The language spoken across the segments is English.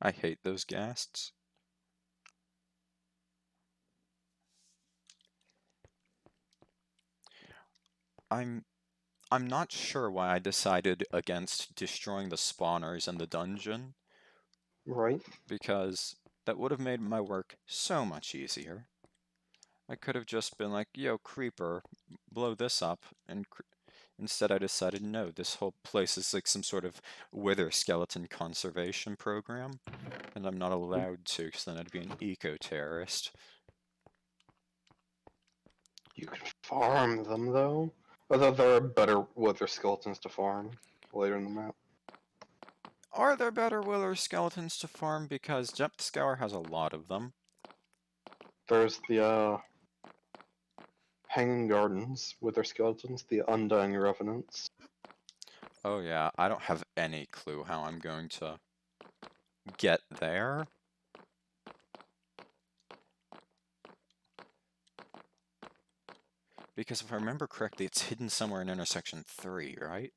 I hate those ghasts. I'm I'm not sure why I decided against destroying the spawners in the dungeon, Right? because that would have made my work so much easier. I could have just been like, yo, creeper, blow this up, and instead I decided, no, this whole place is like some sort of wither skeleton conservation program, and I'm not allowed to, because then I'd be an eco-terrorist. You can farm them though. Although there are better wither skeletons to farm later in the map. Are there better wither skeletons to farm? Because Depth Scour has a lot of them. There's the Hanging Gardens wither skeletons, the Undying Revenants. Oh yeah, I don't have any clue how I'm going to get there. Because if I remember correctly, it's hidden somewhere in intersection 3, right?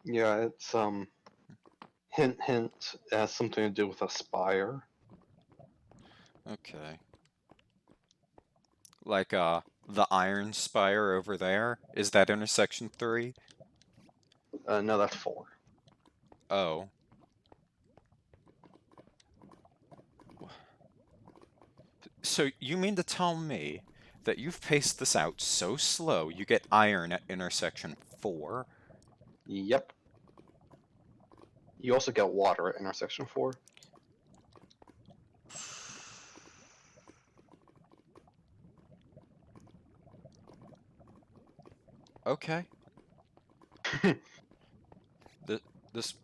Yeah, it's hint hint, it has something to do with a spire. Okay. Like, the Iron Spire over there? Is that intersection 3? No, that's 4. Oh. So you mean to tell me that you've paced this out so slow you get iron at intersection 4? Yep. You also get water at intersection 4. Okay. This...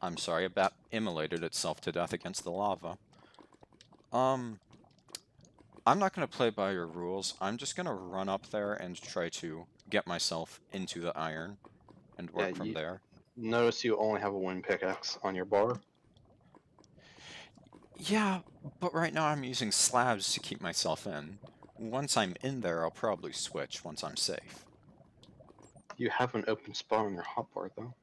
I'm sorry, about immolated itself to death against the lava. Um, I'm not going to play by your rules. I'm just going to run up there and try to get myself into the iron and Yeah, work from you there. notice you only have a wind pickaxe on your bar. Yeah, but right now I'm using slabs to keep myself in. Once I'm in there, I'll probably switch once I'm safe. You have an open spot on your hotbar though.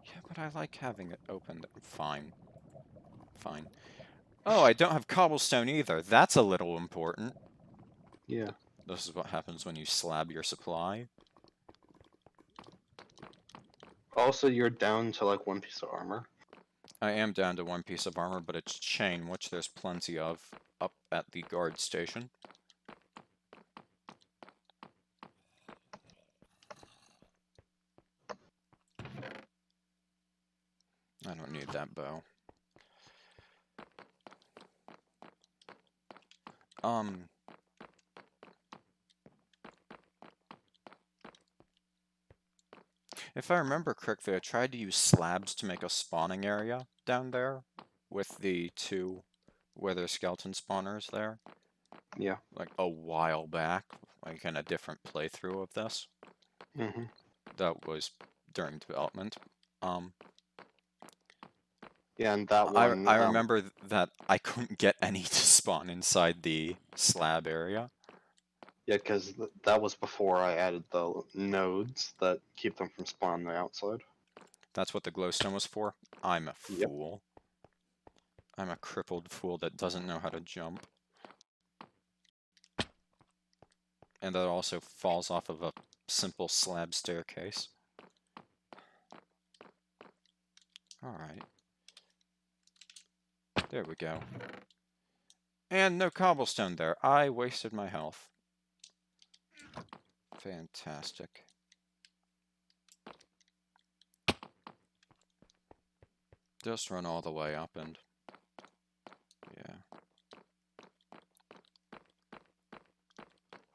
Yeah, but I like having it open. Fine. Fine. Oh, I don't have cobblestone either. That's a little important. Yeah. This is what happens when you slab your supply. Also, you're down to like one piece of armor. I am down to one piece of armor, but it's chain, which there's plenty of up at the guard station. I don't need that bow. Um, if I remember correctly, I tried to use slabs to make a spawning area down there with the 2 wither skeleton spawners there, Yeah. like a while back, like in a different playthrough of this. Hmm. That was during development. Um, Yeah, and that I one, I remember that I couldn't get any to spawn inside the slab area. yeah, because that was before I added the nodes that keep them from spawning on the outside. That's what the glowstone was for. I'm a Yep. fool. I'm a crippled fool that doesn't know how to jump. And that also falls off of a simple slab staircase. Alright. There we go. And no cobblestone there. I wasted my health. Fantastic. Just run all the way up and... yeah.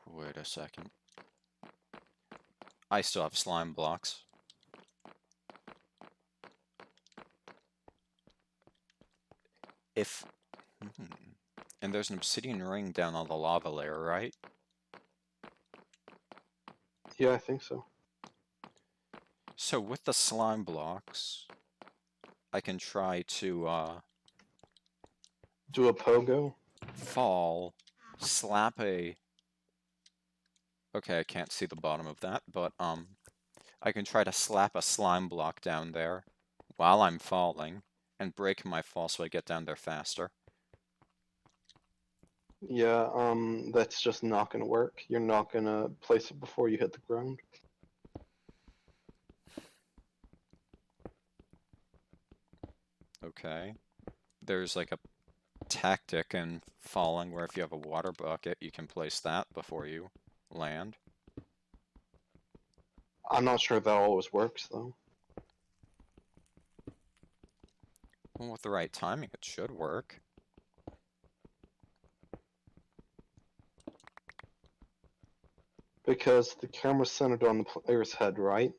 Wait a second. I still have slime blocks. If... And there's an obsidian ring down on the lava layer, right? Yeah, I think so. So with the slime blocks, I can try to, Do a pogo. fall, slap a... Okay, I can't see the bottom of that, but, I can try to slap a slime block down there while I'm falling and break my fall so I get down there faster. Yeah, that's just not gonna work. You're not gonna place it before you hit the ground. Okay. There's like a tactic in falling where if you have a water bucket, you can place that before you land. I'm not sure that always works though. Well, with the right timing, it should work. Because the camera's centered on the player's head, right?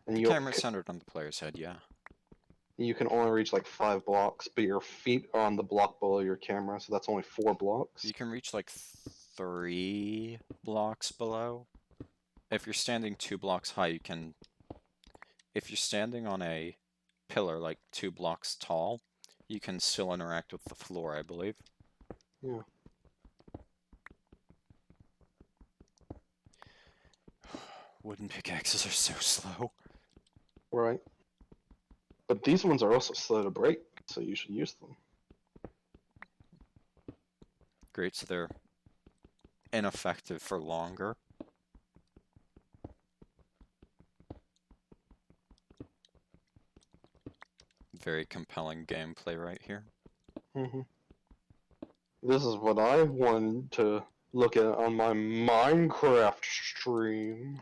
And The camera's centered on the player's head, yeah. you can only reach like 5 blocks, but your feet are on the block below your camera, so that's only 4 blocks. You can reach like 3 blocks below. If you're standing 2 blocks high, you can... If you're standing on a pillar like 2 blocks tall, you can still interact with the floor, I believe. Yeah. Wooden pickaxes are so slow. Right. But these ones are also slow to break, so you should use them. Great, so they're ineffective for longer. Very compelling gameplay right here. Mm-hmm. This is what I wanted to look at on my Minecraft stream.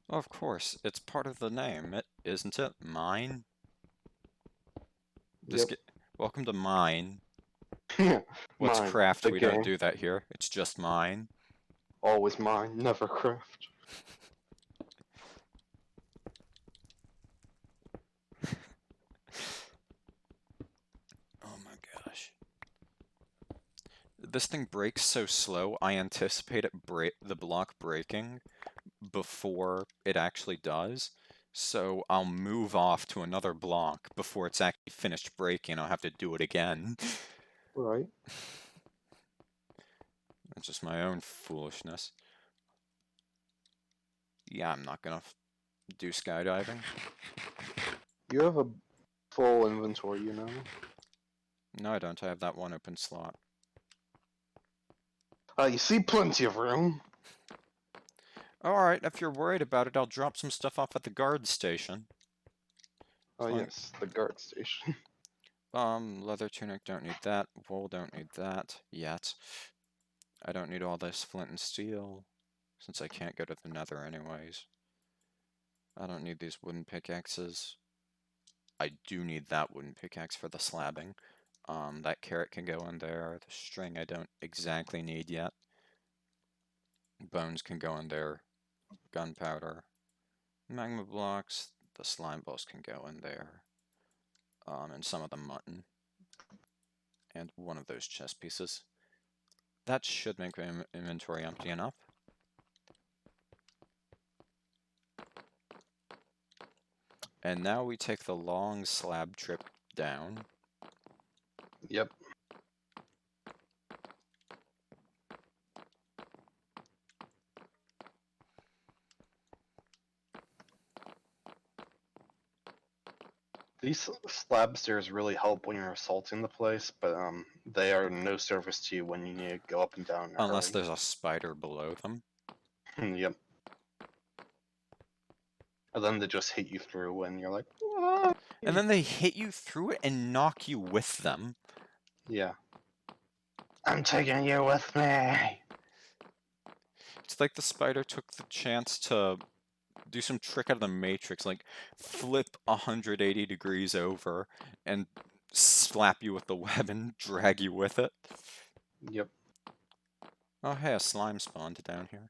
Well, of course, it's part of the name, isn't it? Mine? Yep. Welcome to Mine. Yeah. What's Mine. craft? The We don't game. do that here. It's just mine. Always mine. Never craft. Oh my gosh. This thing breaks so slow, I anticipate the block breaking before it actually does. So I'll move off to another block before it's actually finished breaking. I'll have to do it again. Right. That's just my own foolishness. Yeah, I'm not gonna do skydiving. You have a full inventory, you know? No, I don't. I have that one open slot. You see plenty of room. Alright, if you're worried about it, I'll drop some stuff off at the guard station. Oh, Fine. yes, the guard station. Leather tunic, don't need that. Wool, don't need that yet. I don't need all this flint and steel, since I can't go to the nether anyways. I don't need these wooden pickaxes. I do need that wooden pickaxe for the slabbing. That carrot can go in there. The string I don't exactly need yet. Bones can go in there. Gunpowder. Magma blocks. The slime balls can go in there. And some of the mutton. And one of those chest pieces. That should make my inventory empty enough. And now we take the long slab trip down. Yep. These slab stairs really help when you're assaulting the place, but they are no service to you when you need to go up and down in a Unless hurry. there's a spider below them. Yep. And then they just hit you through when you're like, "Why?" And then they hit you through it and knock you with them. Yeah. I'm taking you with me. It's like the spider took the chance to do some trick out of the Matrix, like flip 180 degrees over and slap you with the web and drag you with it. Yep. Oh hey, a slime spawned down here.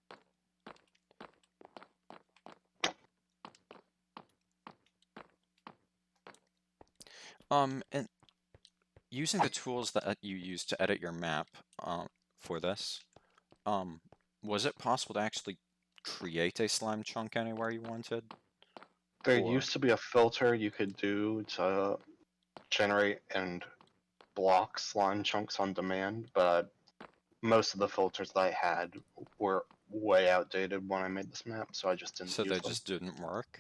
And using the tools that you use to edit your map, for this, was it possible to actually create a slime chunk anywhere you wanted? There Or used to be a filter you could do to generate and block slime chunks on demand, but most of the filters that I had way outdated when I made this map, so I just didn't So use they them. just didn't work?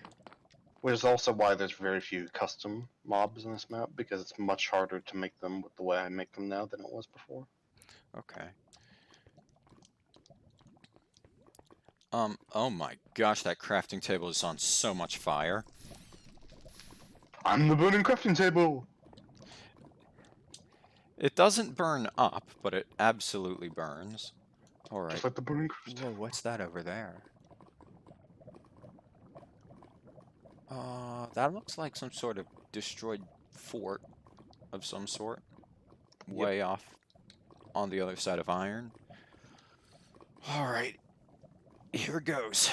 Which is also why there's very few custom mobs in this map, because it's much harder to make them with the way I make them now than it was before. Okay. Oh my gosh, that crafting table is on so much fire. I'm the burning crafting table! It doesn't burn up, but it absolutely burns. Alright. Just like the burning crafting Whoa, table. what's that over there? That looks like some sort of destroyed fort of some sort. Yep. Way off on the other side of iron. Alright, here goes.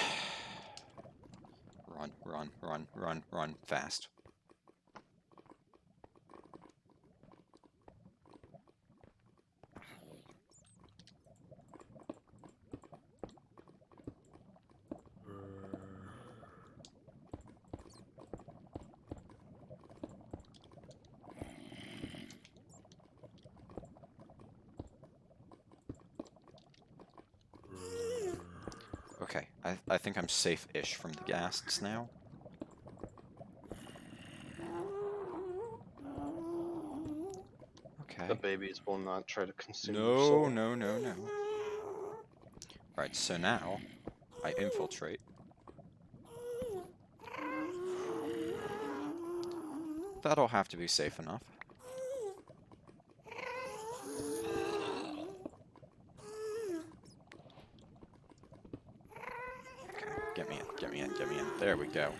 Run, run, run, run, run, fast. Okay, I think I'm safe-ish from the ghasts now. The Okay. babies will not try to consume your No, soul. no, no, no. Alright, so now I infiltrate. That'll have to be safe enough. Okay, get me in, get me in, get me in. There we go.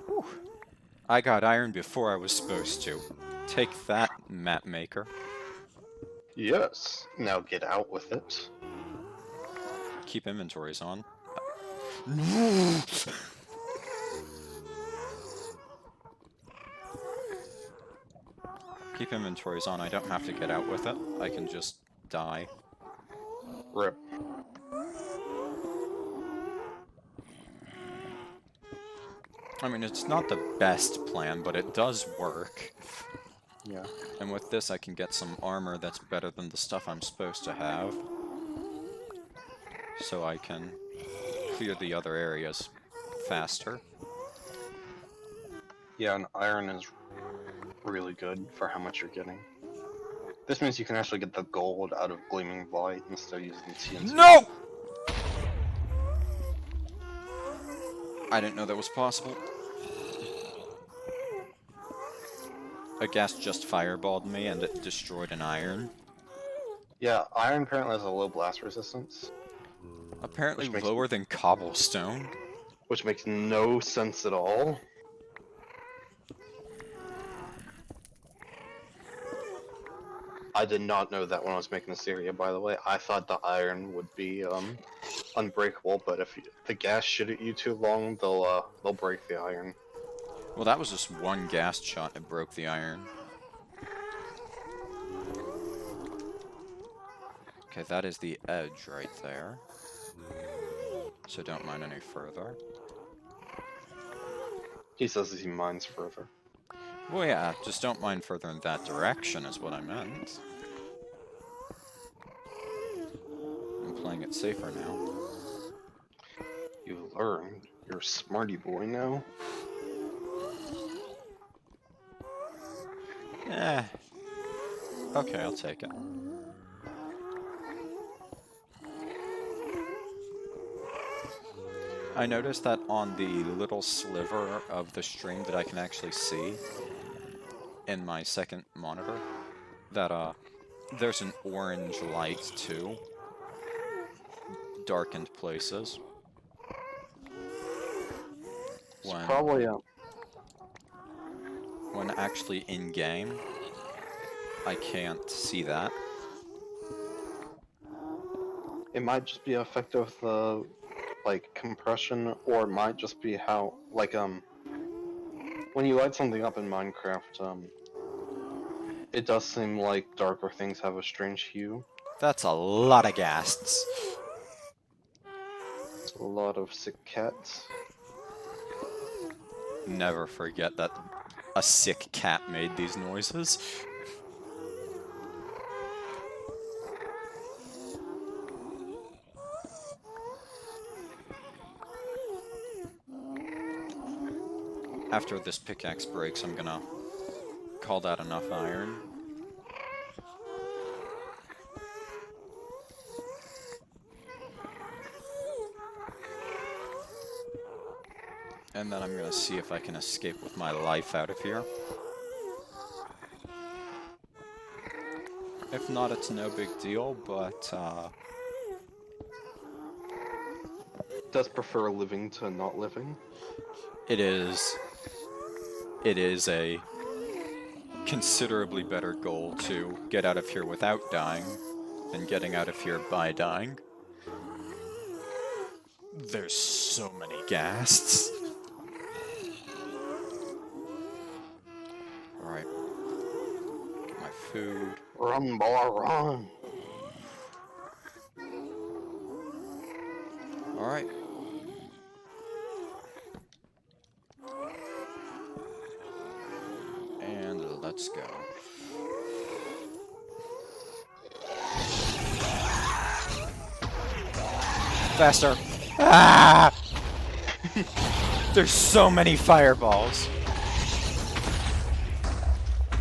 Whew. I got iron before I was supposed to. Take that, map maker. Yes. Now get out with it. Keep inventories on. Keep inventories on. I don't have to get out with it. I can just die. Rip. I mean, it's not the best plan, but it does work. Yeah. And with this, I can get some armor that's better than the stuff I'm supposed to have. So I can clear the other areas faster. Yeah, and iron is really good for how much you're getting. This means you can actually get the gold out of Gleaming Light instead of using TNT. No! I didn't know that was possible. A ghast just fireballed me and it destroyed an iron. Yeah, iron apparently has a low blast resistance. Apparently Which makes- lower than cobblestone. Which makes no sense at all. I did not know that when I was making this area, by the way. I thought the iron would be unbreakable, but if the gas shit at you too long, they'll break the iron. Well, that was just one ghast shot that broke the iron. Okay, that is the edge right there. So don't mine any further. He says he mines further. Well, yeah, just don't mine further in that direction is what I meant. I'm playing it safer now. You learned. You're a smarty boy now. Eh. Okay, I'll take it. I noticed that on the little sliver of the stream that I can actually see in my second monitor, that there's an orange light too. Darkened places. It's probably When actually in-game, I can't see that. it might just be an effect of the like compression, or it might just be how when you light something up in Minecraft, it does seem like darker things have a strange hue. That's a lot of ghasts. A lot of sick cats. Never forget that a sick cat made these noises. After this pickaxe breaks, I'm gonna call that enough iron. And then I'm gonna see if I can escape with my life out of here. If not, it's no big deal, but Does prefer living to not living. it is a considerably better goal to get out of here without dying than getting out of here by dying. There's so many ghasts. Alright. Get my food. Run, boy, run. Alright. And let's go. Faster! Ah! There's so many fireballs.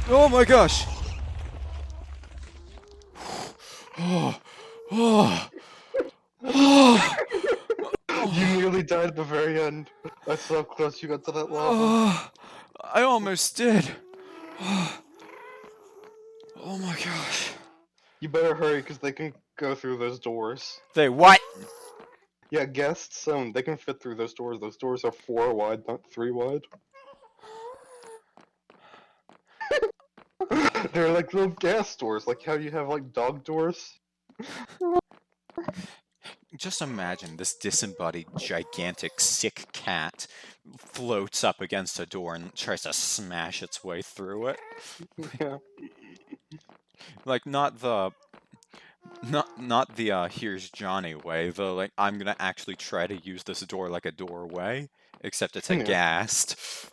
Oh my gosh! Oh, oh, oh, You nearly died at the very end. That's so close you got to that level. oh, I almost did. Oh my gosh. You better hurry, because they can go through those doors. They what? Yeah, guests, they can fit through those doors. Those doors are 4 wide, not 3 wide. They're like little gas doors, like how you have like dog doors. Just imagine this disembodied, gigantic, sick cat floats up against a door and tries to smash its way through it. Yeah. Like, not the here's Johnny way, the like I'm gonna actually try to use this door like a doorway, except it's a Yeah. ghast.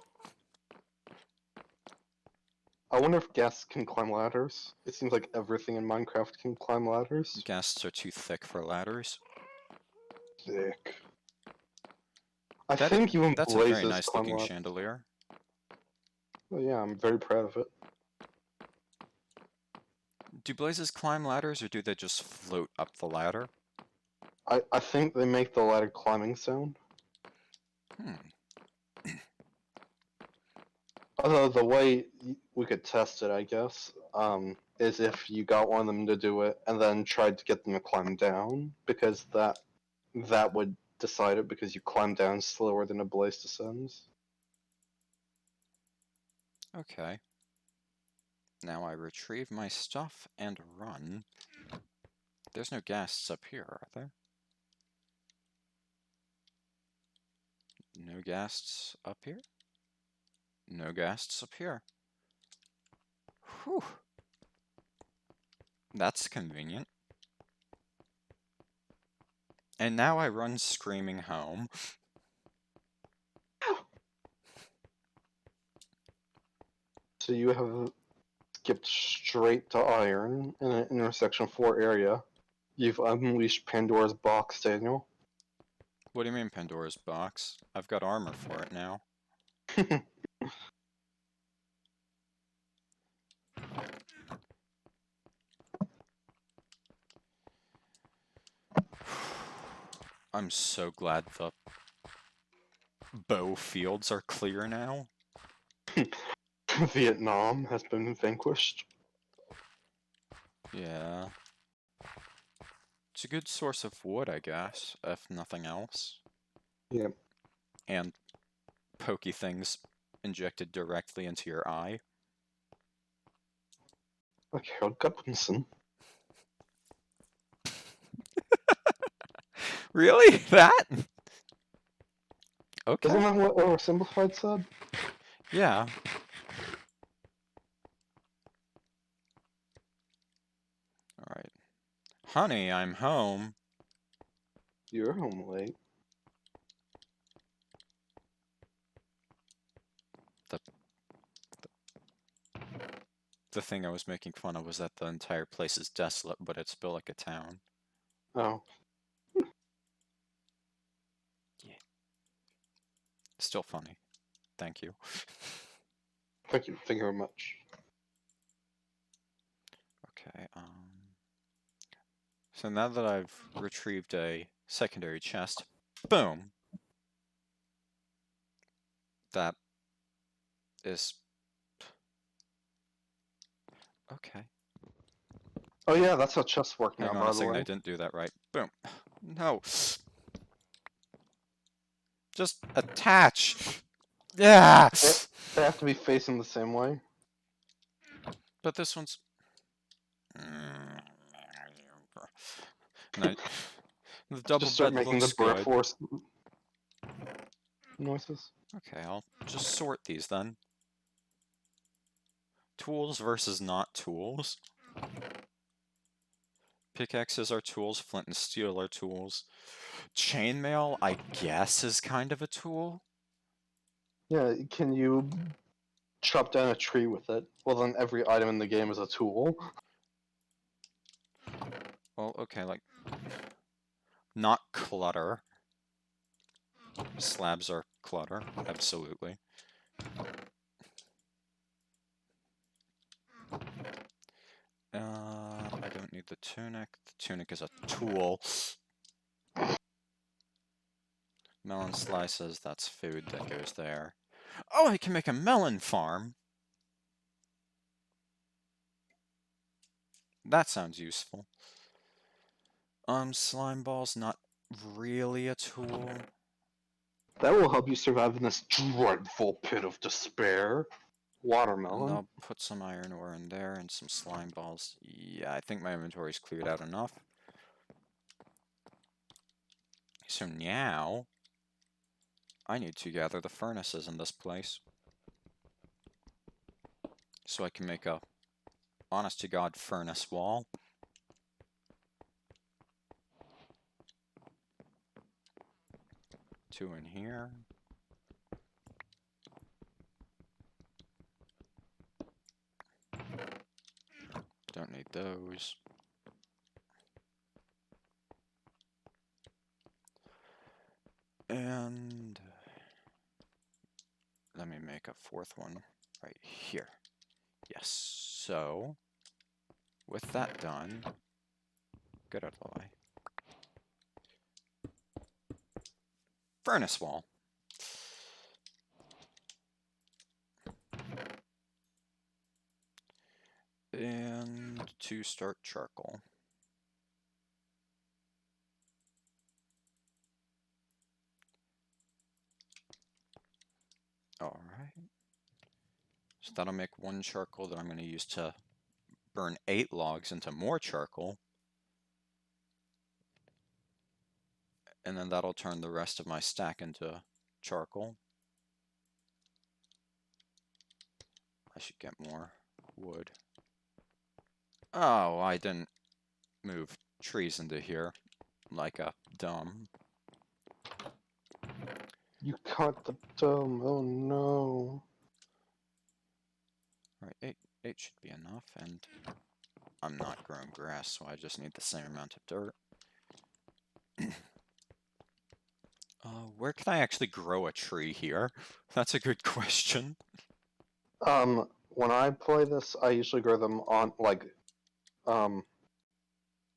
I wonder if ghasts can climb ladders. It seems like everything in Minecraft can climb ladders. Ghasts are too thick for ladders. Sick. I That think even That's a very Blazes nice climb looking ladders. chandelier. Oh yeah, I'm very proud of it. Do blazes climb ladders or do they just float up the ladder? I think they make the ladder climbing sound. Although the way we could test it, I guess, is if you got one of them to do it and then tried to get them to climb down, because that would decide it, because you climb down slower than a blaze descends. Okay. Now I retrieve my stuff and run. There's no ghasts up here, are there? No ghasts up here? No ghasts up here. Whew. That's convenient. And now I run screaming home. So you have skipped straight to iron in an intersection 4 area. You've unleashed Pandora's box, Daniel. What do you mean Pandora's box? I've got armor for it now. I'm so glad the bow fields are clear now. Vietnam has been vanquished. Yeah. It's a good source of wood, I guess, if nothing else. Yep. And pokey things injected directly into your eye. Like Harold Gudbranson. Really? That? Okay. Isn't that what Oversimplified said? Yeah. Alright. Honey, I'm home. You're home late. The thing I was making fun of was that the entire place is desolate, but it's built like a town. Oh. Yeah. Still funny. Thank you. Thank you very much. Okay, so now that I've retrieved a secondary chest, boom! That is... Okay. Oh yeah, that's how chests work now, Hang on a by the second, I way. didn't do that right. Boom. No. Just attach! Yeah! They have to be facing the same way. But this one's... No, the double Just start bed making the looks brute good. force noises. Okay, I'll just sort these then. Tools versus not tools. Pickaxes are tools, flint and steel are tools. Chainmail, I guess, is kind of a tool. Yeah, can you chop down a tree with it? Well, then every item in the game is a tool. Well, okay, like... Not clutter. Slabs are clutter, absolutely. I don't need the tunic. The tunic is a tool. Melon slices, that's food that goes there. Oh, I can make a melon farm! That sounds useful. Slime balls, not really a tool. That will help you survive in this dreadful pit of despair. And Watermelon. I'll put some iron ore in there and some slime balls. Yeah, I think my inventory's cleared out enough. So now, I need to gather the furnaces in this place. So I can make a honest-to-God furnace wall. Two in here. Don't need those. And let me make a fourth one right here. Yes, so with that done, get out of the way. Furnace wall. And to start charcoal. Alright. So that'll make one charcoal that I'm going to use to burn 8 logs into more charcoal. And then that'll turn the rest of my stack into charcoal. I should get more wood. Oh, I didn't move trees into here like a dumb. You caught the dome. Oh no. Right, 8 should be enough, and I'm not growing grass, so I just need the same amount of dirt. Where can I actually grow a tree here? That's a good question. When I play this, I usually grow them on, like,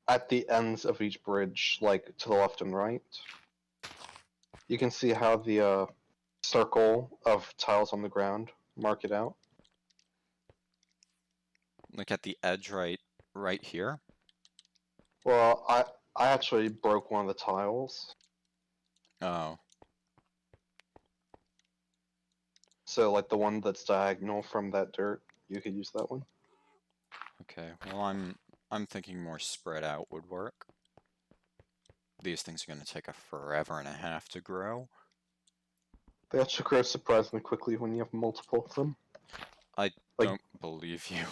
at the ends of each bridge, like, to the left and right. You can see how the, circle of tiles on the ground mark it out. Like at the edge right here. Well, I actually broke one of the tiles. Oh. So, like, the one that's diagonal from that dirt, you could use that one. Okay. Well, I'm thinking more spread out would work. These things are going to take a forever and a half to grow. They actually grow surprisingly quickly when you have multiple of them. I don't believe you.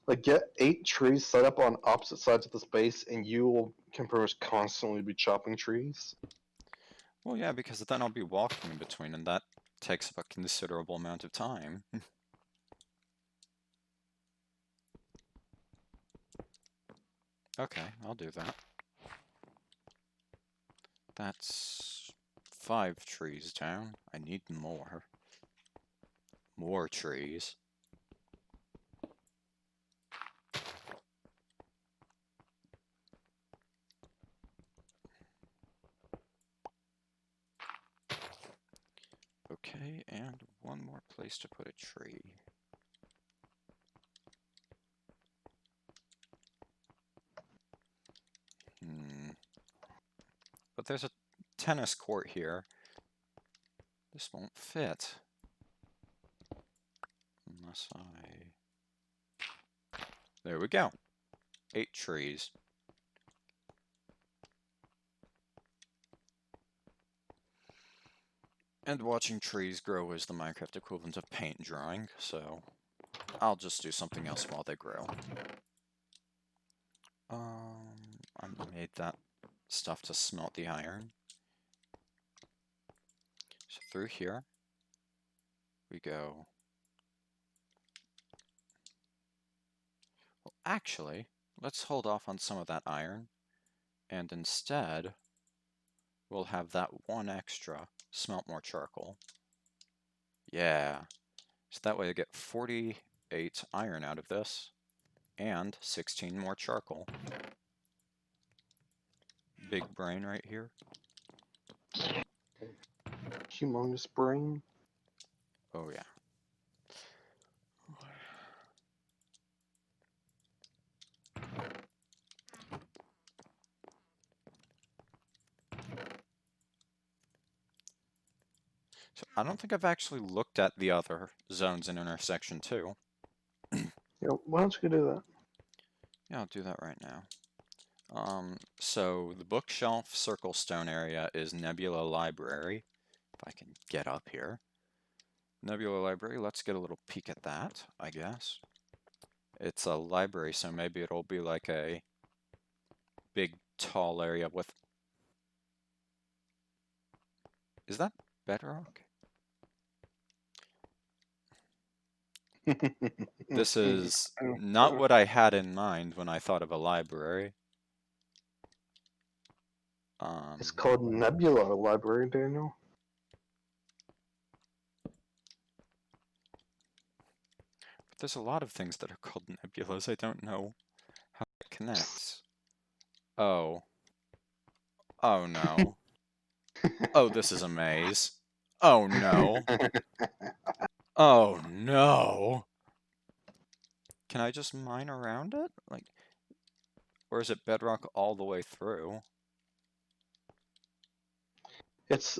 Like, get 8 trees set up on opposite sides of the space, and can pretty much constantly be chopping trees. Well, yeah, because then I'll be walking in between, and that takes up a considerable amount of time. Okay, I'll do that. That's 5 trees down. I need more. More trees. Okay, and one more place to put a tree. But there's a tennis court here. This won't fit. Unless I... There we go. 8 trees. And watching trees grow is the Minecraft equivalent of paint drawing, so I'll just do something else while they grow. I made that stuff to smelt the iron. So through here, we go... Well, actually, let's hold off on some of that iron, and instead, we'll have that one extra smelt more charcoal. Yeah. So that way I get 48 iron out of this, and 16 more charcoal. Big brain right here. Humongous brain. Oh yeah. So I don't think I've actually looked at the other zones in intersection 2. Yeah, why don't you do that? Yeah, I'll do that right now. So the bookshelf circle stone area is Nebula Library. If I can get up here. Nebula Library, let's get a little peek at that, I guess. It's a library, so maybe it'll be like a big, tall area with... Is that bedrock? This is not what I had in mind when I thought of a library. It's called Nebula Library, Daniel. But there's a lot of things that are called nebulas. I don't know how it connects. Oh. Oh no. Oh, this is a maze. Oh no. Oh no. Can I just mine around it? Like, or is it bedrock all the way through? It's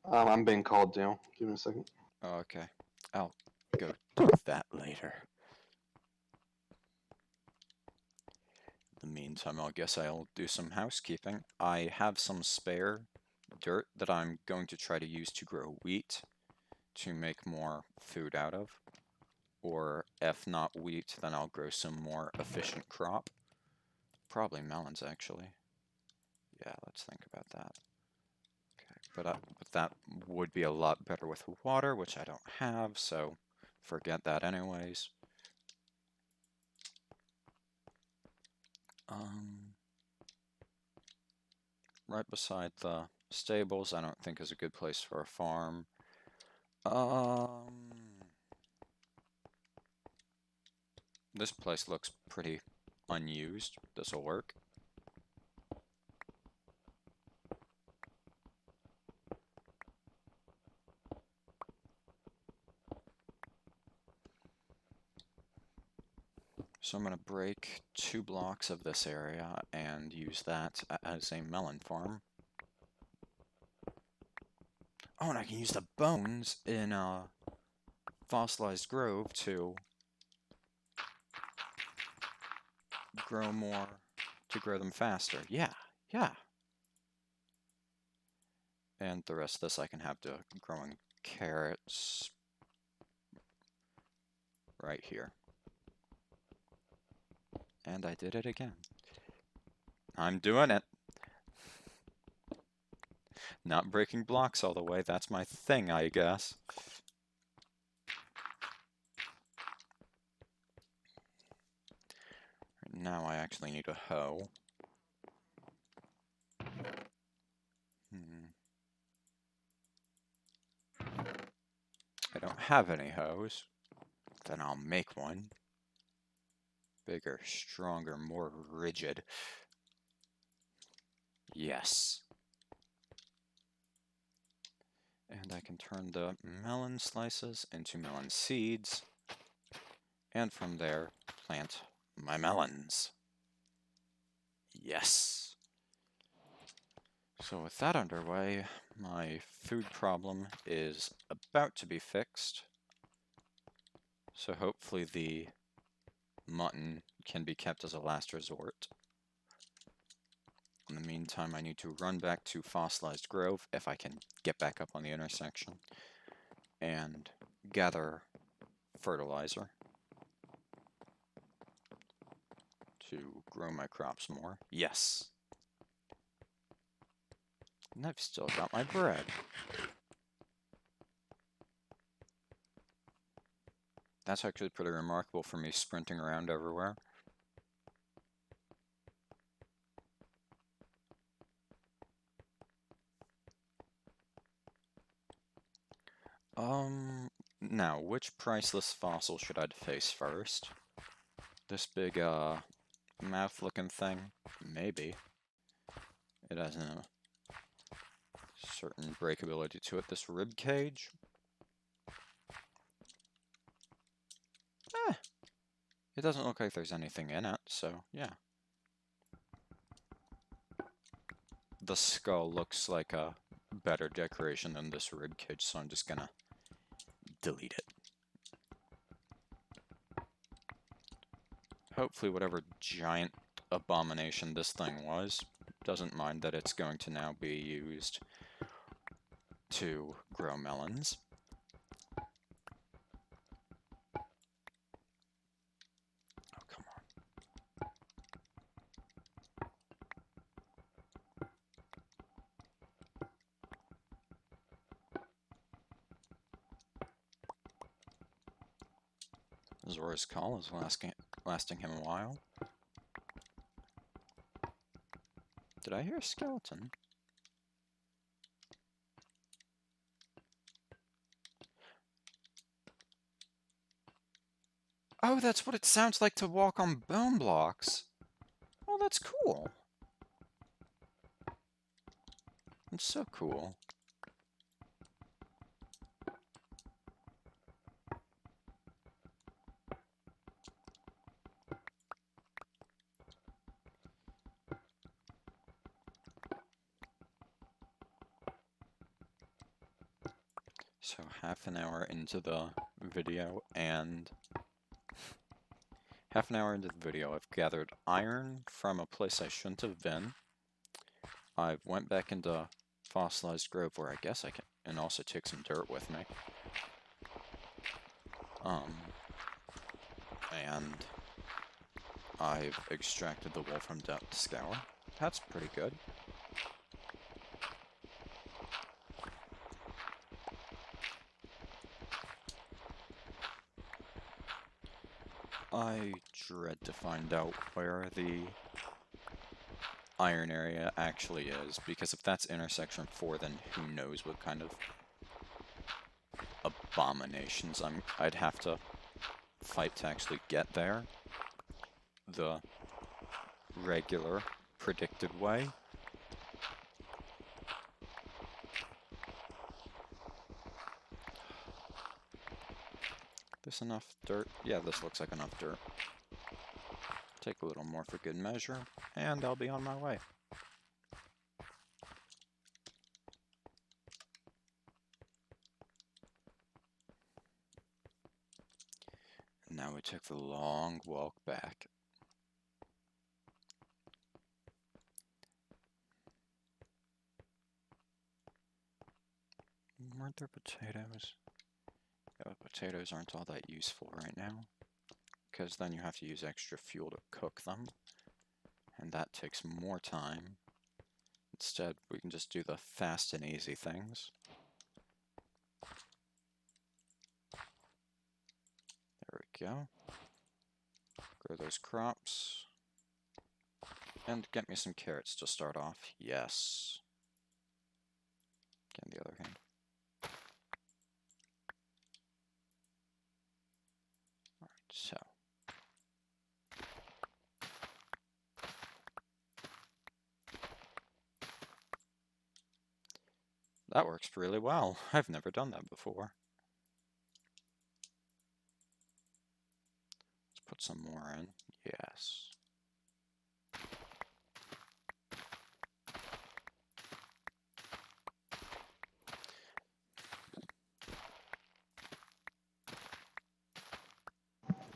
I'm being called down. Give me a second. Oh, okay. I'll go do that later. In the meantime, I guess I'll do some housekeeping. I have some spare dirt that I'm going to try to use to grow wheat to make more food out of. Or if not wheat, then I'll grow some more efficient crop. Probably melons, actually. Yeah, let's think about that. Okay, but that would be a lot better with water, which I don't have, so forget that anyways. Right beside the stables, I don't think is a good place for a farm. This place looks pretty unused. This'll work. So I'm going to break 2 blocks of this area and use that as a melon farm. Oh, and I can use the bones in a fossilized grove to grow more, to grow them faster. Yeah, yeah. And the rest of this I can have to growing carrots right here. And I did it again. I'm doing it. Not breaking blocks all the way, that's my thing, I guess. Now I actually need a hoe. have any hose, then I'll make one. Bigger, stronger, more rigid. Yes. And I can turn the melon slices into melon seeds. And from there, plant my melons. Yes. So with that underway, my food problem is about to be fixed. So hopefully the mutton can be kept as a last resort. In the meantime, I need to run back to Fossilized Grove, if I can get back up on the intersection, and gather fertilizer to grow my crops more. Yes. And I've still got my bread. That's actually pretty remarkable for me sprinting around everywhere. Now, which priceless fossil should I face first? This big, mouth-looking thing? Maybe. It has a certain breakability to it. This rib cage? Eh, it doesn't look like there's anything in it, so yeah. The skull looks like a better decoration than this rib cage, so I'm just gonna delete it. Hopefully whatever giant abomination this thing was doesn't mind that it's going to now be used to grow melons. Oh, come on. Zora's Call is lasting him a while. Did I hear a skeleton? Oh, that's what it sounds like to walk on bone blocks. Oh, that's cool. It's so cool. So half an hour into the video, and I've gathered iron from a place I shouldn't have been. I went back into Fossilized Grove, where I guess I can, and also take some dirt with me. And I've extracted the Wolfram Depth Scour. That's pretty good. I dread to find out where the iron area actually is, because if that's intersection 4, then who knows what kind of abominations I'd have to fight to actually get there. The regular, predicted way. This enough dirt? Yeah, this looks like enough dirt. Take a little more for good measure, and I'll be on my way. Now we take the long walk back. Weren't there potatoes? Yeah, potatoes aren't all that useful right now, because then you have to use extra fuel to cook them, and that takes more time. Instead, we can just do the fast and easy things. There we go. Grow those crops. And get me some carrots to start off. Yes. Get on the other hand. So. That works really well. I've never done that before. Let's put some more in. Yes.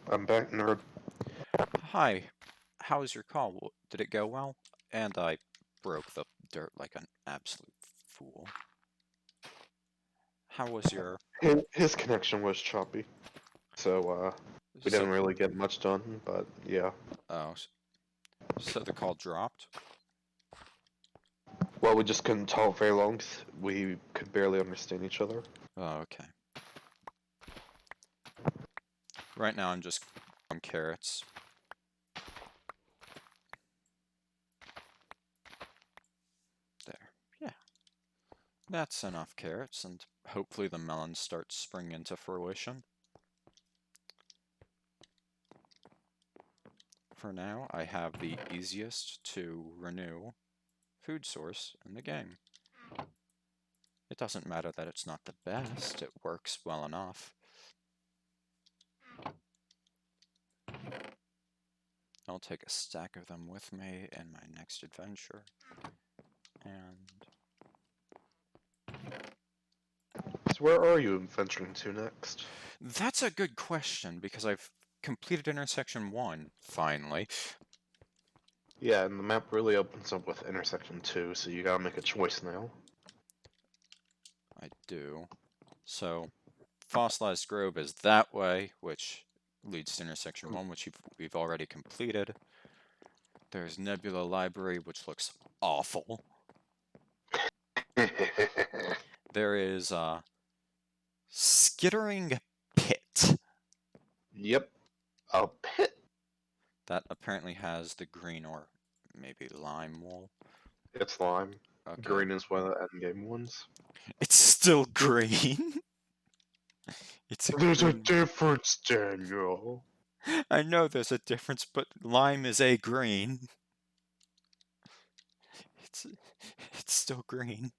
I'm back, nerd. Hi. How was your call? Did it go well? And I broke the dirt like an absolute fool. How was your... His connection was choppy, so we So, didn't really get much done. But yeah. oh, so the call dropped? Well, we just couldn't talk very long 'cause we could barely understand each other. Oh, okay. Right now I'm just on carrots. There. Yeah. That's enough carrots, and hopefully the melons start springing into fruition. For now, I have the easiest to renew food source in the game. It doesn't matter that it's not the best, it works well enough. I'll take a stack of them with me in my next adventure. And So where are you venturing to next? that's a good question, because I've completed intersection 1, finally. Yeah, and the map really opens up with intersection 2, so you gotta make a choice now. I do. So, Fossilized Grove is that way, which leads to intersection 1, which we've already completed. There's Nebula Library, which looks awful. There is Skittering Pit. Yep, a pit. That apparently has the green or maybe lime wool. It's lime. Okay. Green is one of the endgame ones. It's still green. It's a There's a green. difference, Daniel. I know there's a difference, but lime is a green. It's it's still green.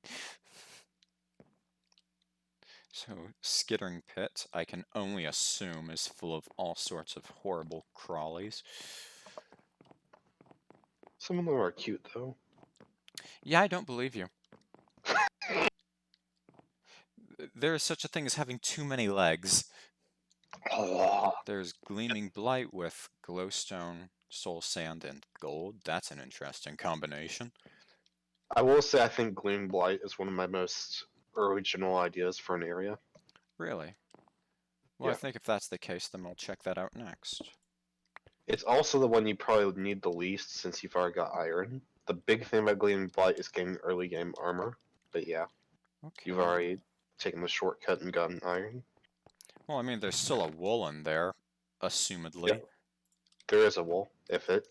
So, Skittering Pit, I can only assume, is full of all sorts of horrible crawlies. Some of them are cute, though. Yeah, I don't believe you. There is such a thing as having too many legs. There's Gleaming Blight with glowstone, soul sand, and gold. That's an interesting combination. I will say I think Gleam Blight is one of my most original ideas for an area. Really? Well, I Yeah. think if that's the case, then we'll check that out next. It's also the one you probably need the least since you've already got iron. The big thing about Gleaming Blight is getting early game armor. But yeah, you've Okay. already taken the shortcut and gotten iron. Well, I mean, there's still a wool in there, assumedly. Yep, there is a wall. If it,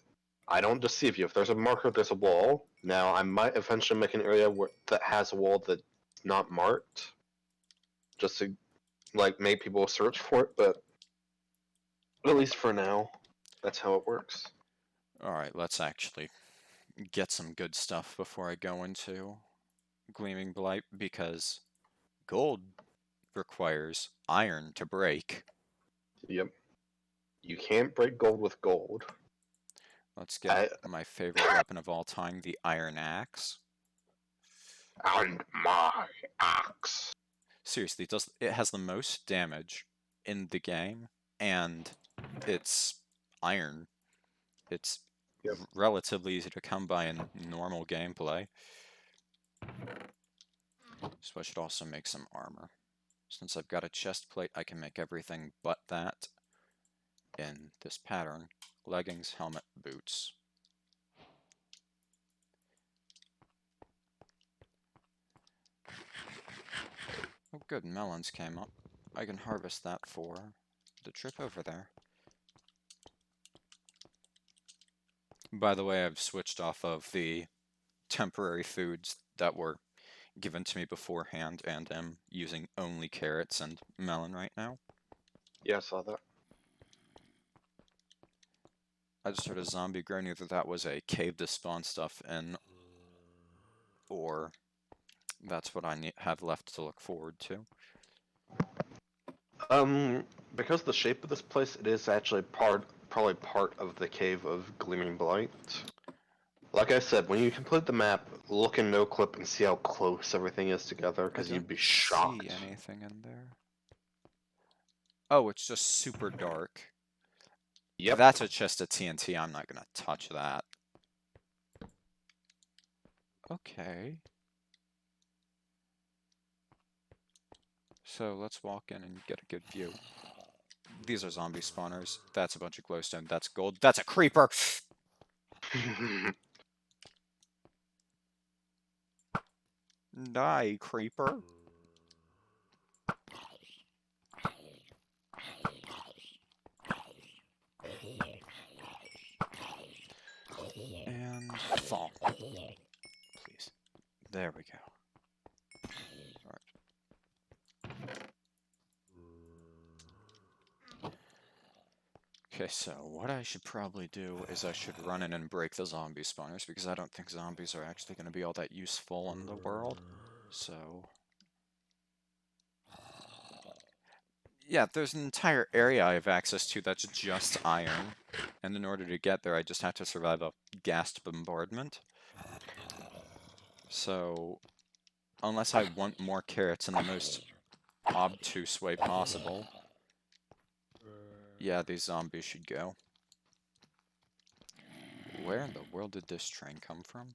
I don't deceive you. If there's a marker, there's a wall. Now I might eventually make an area that has a wall that's not marked, just to like make people search for it. But at least for now, that's how it works. Alright, let's actually get some good stuff before I go into Gleaming Blight, because gold requires iron to break. Yep. You can't break gold with gold. Let's get I my favorite weapon of all time, the Iron Axe. and my axe. Seriously, it has the most damage in the game, and it's iron. It's Yep. relatively easy to come by in normal gameplay. So I should also make some armor. Since I've got a chest plate, I can make everything but that in this pattern. Leggings, helmet, boots. Oh good, melons came up. I can harvest that for the trip over there. By the way, I've switched off of the temporary foods that were given to me beforehand and am using only carrots and melon right now. Yeah, I saw that. I just heard a zombie groan. Either that was a cave to spawn stuff in, or that's what I have left to look forward to. Because the shape of this place, it is actually probably part of the Cave of Gleaming Blight. Like I said, when you complete the map, look in NoClip and see how close everything is together, I because don't you'd be see shocked. anything in there. Oh, it's just super dark. If Yep. that's a chest of TNT, I'm not gonna touch that. Okay. So let's walk in and get a good view. These are zombie spawners. That's a bunch of glowstone. That's gold. That's a creeper! Die, creeper. And fall. Please. There we go. Alright. Okay, so what I should probably do is I should run in and break the zombie spawners, because I don't think zombies are actually going to be all that useful in the world. So... yeah, there's an entire area I have access to that's just iron. And in order to get there, I just have to survive a gassed bombardment. So, unless I want more carrots in the most obtuse way possible, yeah, these zombies should go. Where in the world did this train come from?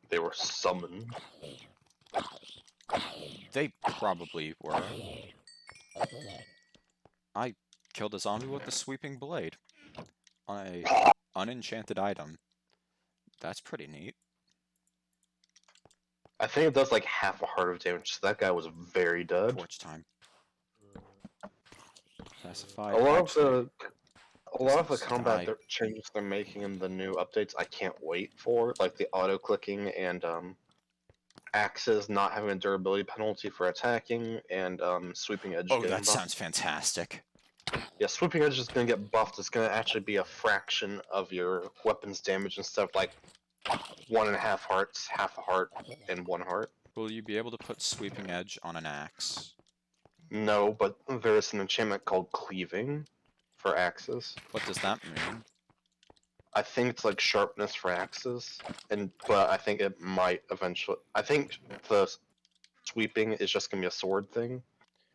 They were summoned. They probably were. I killed a zombie with a sweeping blade on a unenchanted item. That's pretty neat. I think it does like half a heart of damage, so that guy was very dead. Torch time. Pacify. A lot Actually, of the just combat die. changes they're making in the new updates, I can't wait for, like the auto clicking and axes not having a durability penalty for attacking, and sweeping edge Oh, getting that buffed. sounds fantastic. Yeah, sweeping edge is gonna get buffed. It's gonna actually be a fraction of your weapons damage instead of like 1.5 hearts, half a heart, and 1 heart. Will you be able to put sweeping edge on an axe? No, but there is an enchantment called cleaving for axes. What does that mean? I think it's like sharpness for axes, but I think it might eventually. I think the sweeping is just gonna be a sword thing,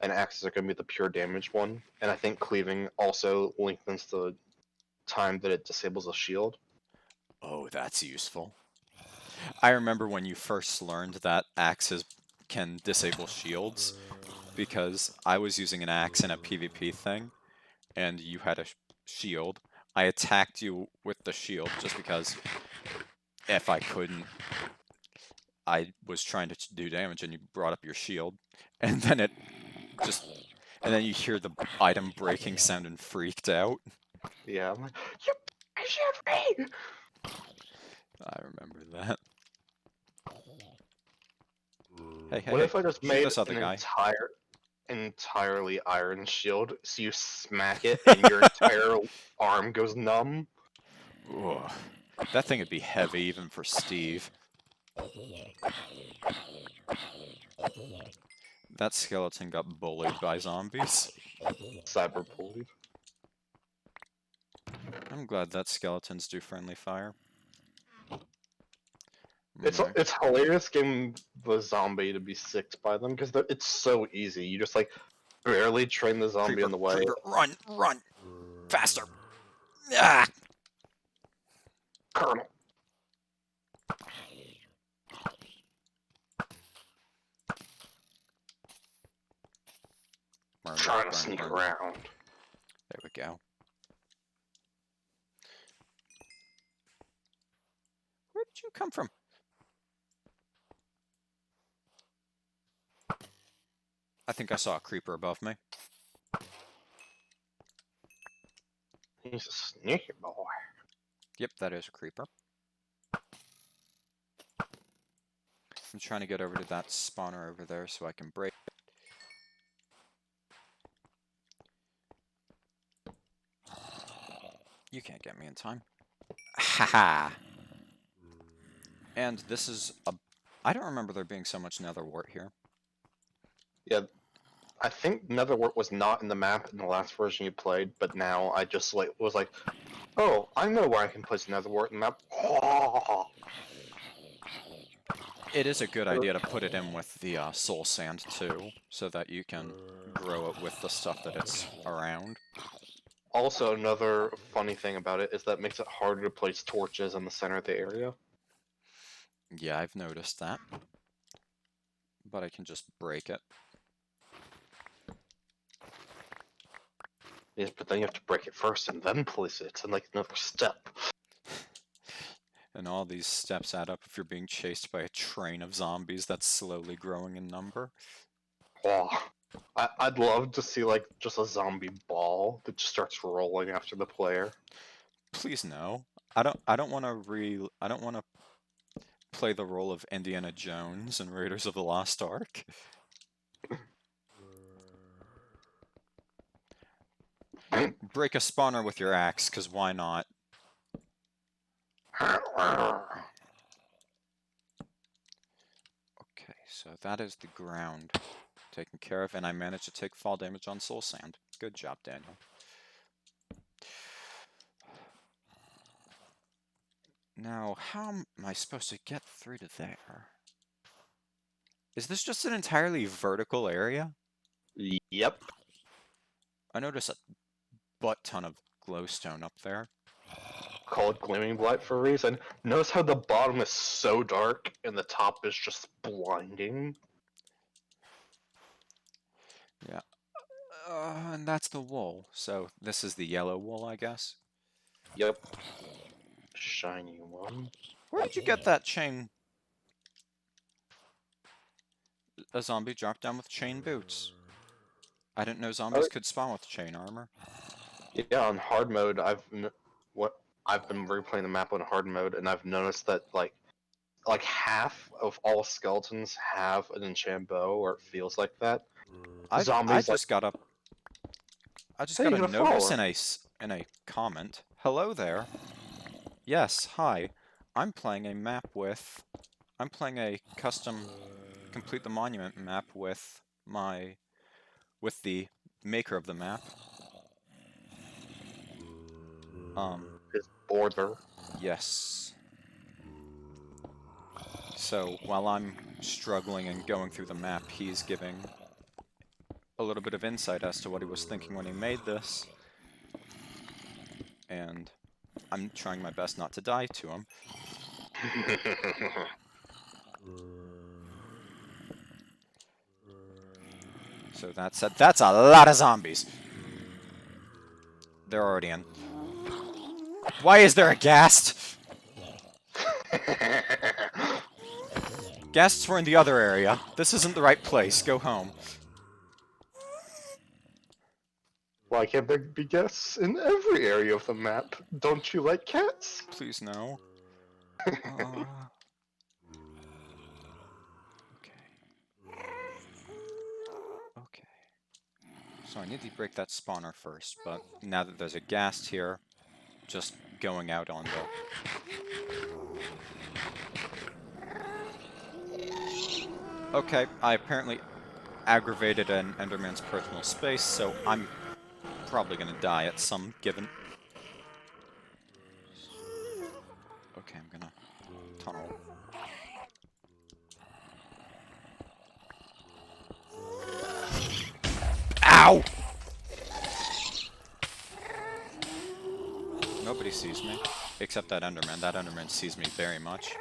and axes are gonna be the pure damage one. And I think cleaving also lengthens the time that it disables a shield. Oh, that's useful. I remember when you first learned that axes can disable shields, because I was using an axe in a PvP thing, and you had a shield. I attacked you with the shield just because if I couldn't, I was trying to do damage, and you brought up your shield, and then it just, and then you hear the item breaking sound and freaked out. Yeah, I'm like, you shoot me! I remember that. Hey, hey, What hey! if I just Shoot made this other an guy. entirely iron shield, so you smack it and your entire arm goes numb? Ugh. That thing would be heavy even for Steve. That skeleton got bullied by zombies. Cyberpullied. I'm glad that skeletons do friendly fire. It's hilarious getting the zombie to be sicked by them because it's so easy. You just like barely train the zombie Creeper, in the way. creeper, run, run, faster! Ah! Colonel. Trying to sneak around. There we go. Where did you come from? I think I saw a creeper above me. He's a sneaky boy. Yep, that is a creeper. I'm trying to get over to that spawner over there so I can break. You can't get me in time. Haha. And this is a... I don't remember there being so much nether wart here. Yeah, I think Netherwart was not in the map in the last version you played, but now I just was like, oh, I know where I can place Netherwart in the map. It is a good idea to put it in with the soul sand too, so that you can grow it with the stuff that it's around. Also, another funny thing about it is that it makes it harder to place torches in the center of the area. Yeah, I've noticed that. But I can just break it. Yes, but then you have to break it first and then place it. It's like another step. And all these steps add up if you're being chased by a train of zombies that's slowly growing in number. Wow. I'd love to see like just a zombie ball that just starts rolling after the player. Please no. I don't want to play the role of Indiana Jones in Raiders of the Lost Ark. Break a spawner with your axe, cause why not? Okay, so that is the ground taken care of, and I managed to take fall damage on soul sand. Good job, Daniel. Now, how am I supposed to get through to there? Is this just an entirely vertical area? Yep. I notice a butt ton of glowstone up there. Called Gleaming Blight for a reason. Notice how the bottom is so dark and the top is just blinding? Yeah. And that's the wool. So this is the yellow wool, I guess. Yep. Shiny one. Where did you get that chain? A zombie dropped down with chain boots. I didn't know zombies could spawn with chain armor. Yeah, on hard mode, I've been replaying the map on hard mode, and I've noticed that like half of all skeletons have an enchant bow, or it feels like that. I Zombies like, just got a hey, you got a notice flower. in a comment. Hello there. Yes, hi. I'm playing a map with I'm playing a custom complete the monument map with the maker of the map. His border. Yes. So while I'm struggling and going through the map, he's giving a little bit of insight as to what he was thinking when he made this. And I'm trying my best not to die to him. So that's a lot of zombies. They're already in. Why is there a ghast? Ghasts were in the other area. This isn't the right place. Go home. Why can't there be guests in every area of the map? Don't you like cats? Please no. Okay. So I need to break that spawner first, but now that there's a ghast here, just going out on the... Okay, I apparently aggravated an Enderman's personal space, so I'm probably gonna die at some given... Okay, I'm gonna tunnel. Ow! Nobody sees me, except that Enderman. That Enderman sees me very much.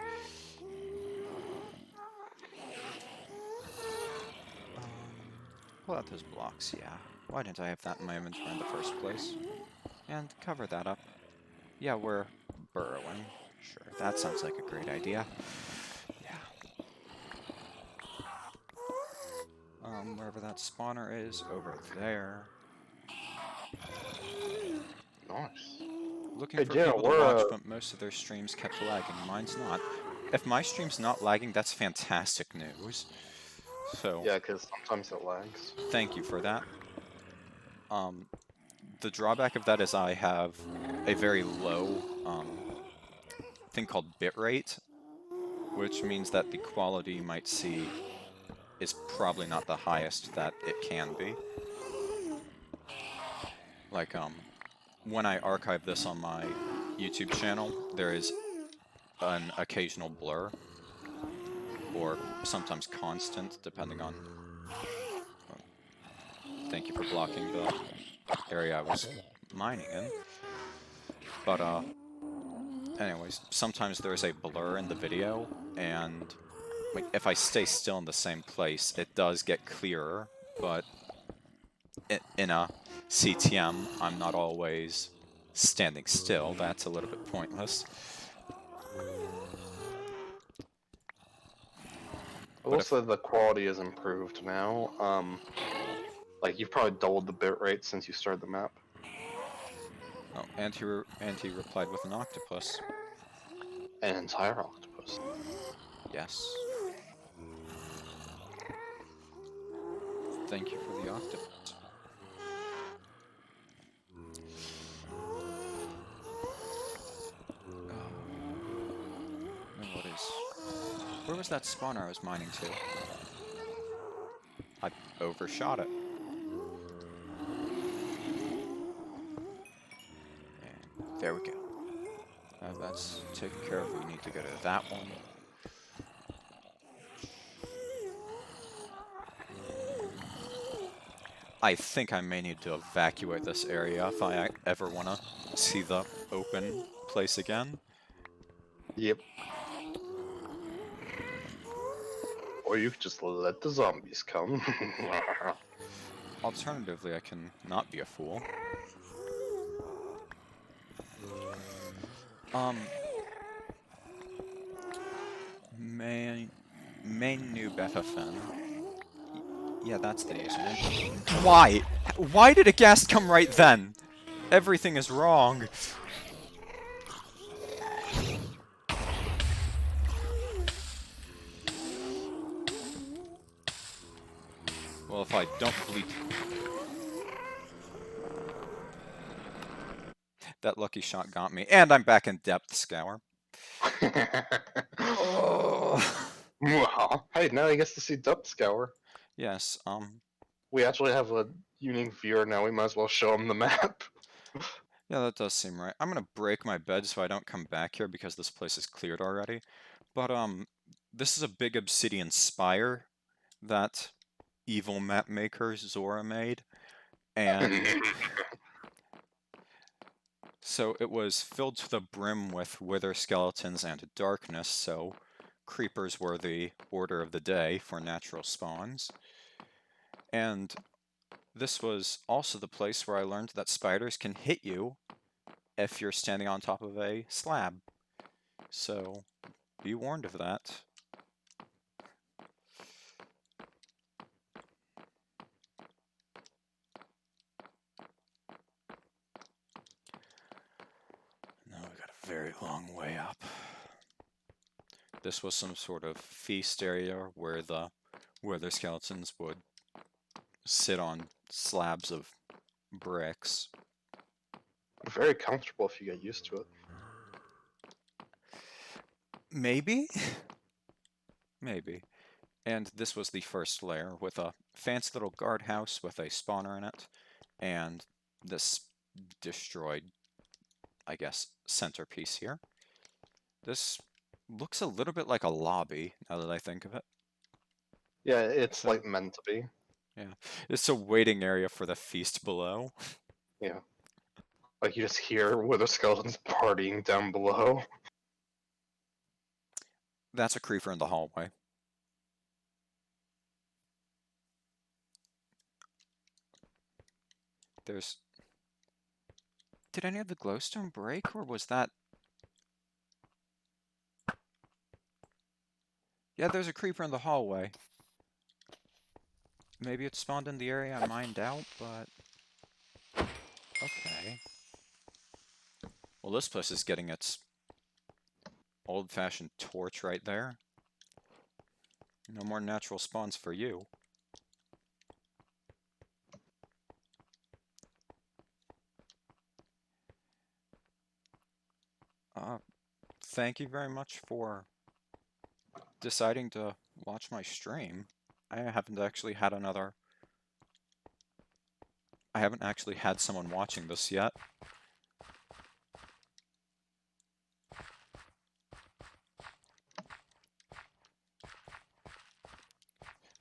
Pull out those blocks, yeah. Why didn't I have that in my inventory in the first place? And cover that up. Yeah, we're burrowing. Sure, that sounds like a great idea. Yeah. Wherever that spawner is, over there. Nice. Looking Hey, for Daniel, people to watch, but most of their streams kept lagging. Mine's not. If my stream's not lagging, that's fantastic news. So, yeah, because sometimes it lags. thank you for that. the drawback of that is I have a very low thing called bitrate, which means that the quality you might see is probably not the highest that it can be. Like, when I archive this on my YouTube channel, there is an occasional blur, or sometimes constant, depending on... Thank you for blocking the area I was mining in. But, anyways, sometimes there's a blur in the video, and like if I stay still in the same place, it does get clearer, but in a CTM, I'm not always standing still. That's a little bit pointless. I But will if... say the quality is improved now. Like you've probably doubled the bitrate since you started the map. Oh, and he replied with an octopus. An entire octopus. Yes. Thank you for the octopus. Now what is... Where was that spawner I was mining to? I overshot it. And there we go. That's taken care of. We need to go to that one. I think I may need to evacuate this area if I ever want to see the open place again. Yep. Or you could just let the zombies come. Alternatively, I can not be a fool. Main Noob FFN. Yeah, that's the username. Why? Why did a ghast come right then? Everything is wrong. Well, if I don't bleed... That lucky shot got me. And I'm back in depth scour. Oh. Well, hey, now he gets to see Depth Scour. Yes, We actually have a unique viewer now, we might as well show him the map. yeah, that does seem right. I'm gonna break my bed so I don't come back here because this place is cleared already. But, this is a big obsidian spire that evil map maker Zora made. And so it was filled to the brim with wither skeletons and darkness, so creepers were the order of the day for natural spawns. And this was also the place where I learned that spiders can hit you if you're standing on top of a slab. So be warned of that. Now we got a very long way up. This was some sort of feast area where the wither skeletons would sit on slabs of bricks. Very comfortable if you get used to it. Maybe? Maybe. And this was the first layer with a fancy little guardhouse with a spawner in it, and this destroyed, I guess, centerpiece here. This looks a little bit like a lobby, now that I think of it. Yeah, it's So, like meant to be. yeah. It's a waiting area for the feast below. Yeah. Like you just hear wither skeletons partying down below. That's a creeper in the hallway. There's... Did any of the glowstone break, or was that... Yeah, there's a creeper in the hallway. Maybe it spawned in the area I mined out, but... Okay. Well, this place is getting its old-fashioned torch right there. No more natural spawns for you. Thank you very much for deciding to watch my stream. I haven't actually had another... I haven't actually had someone watching this yet.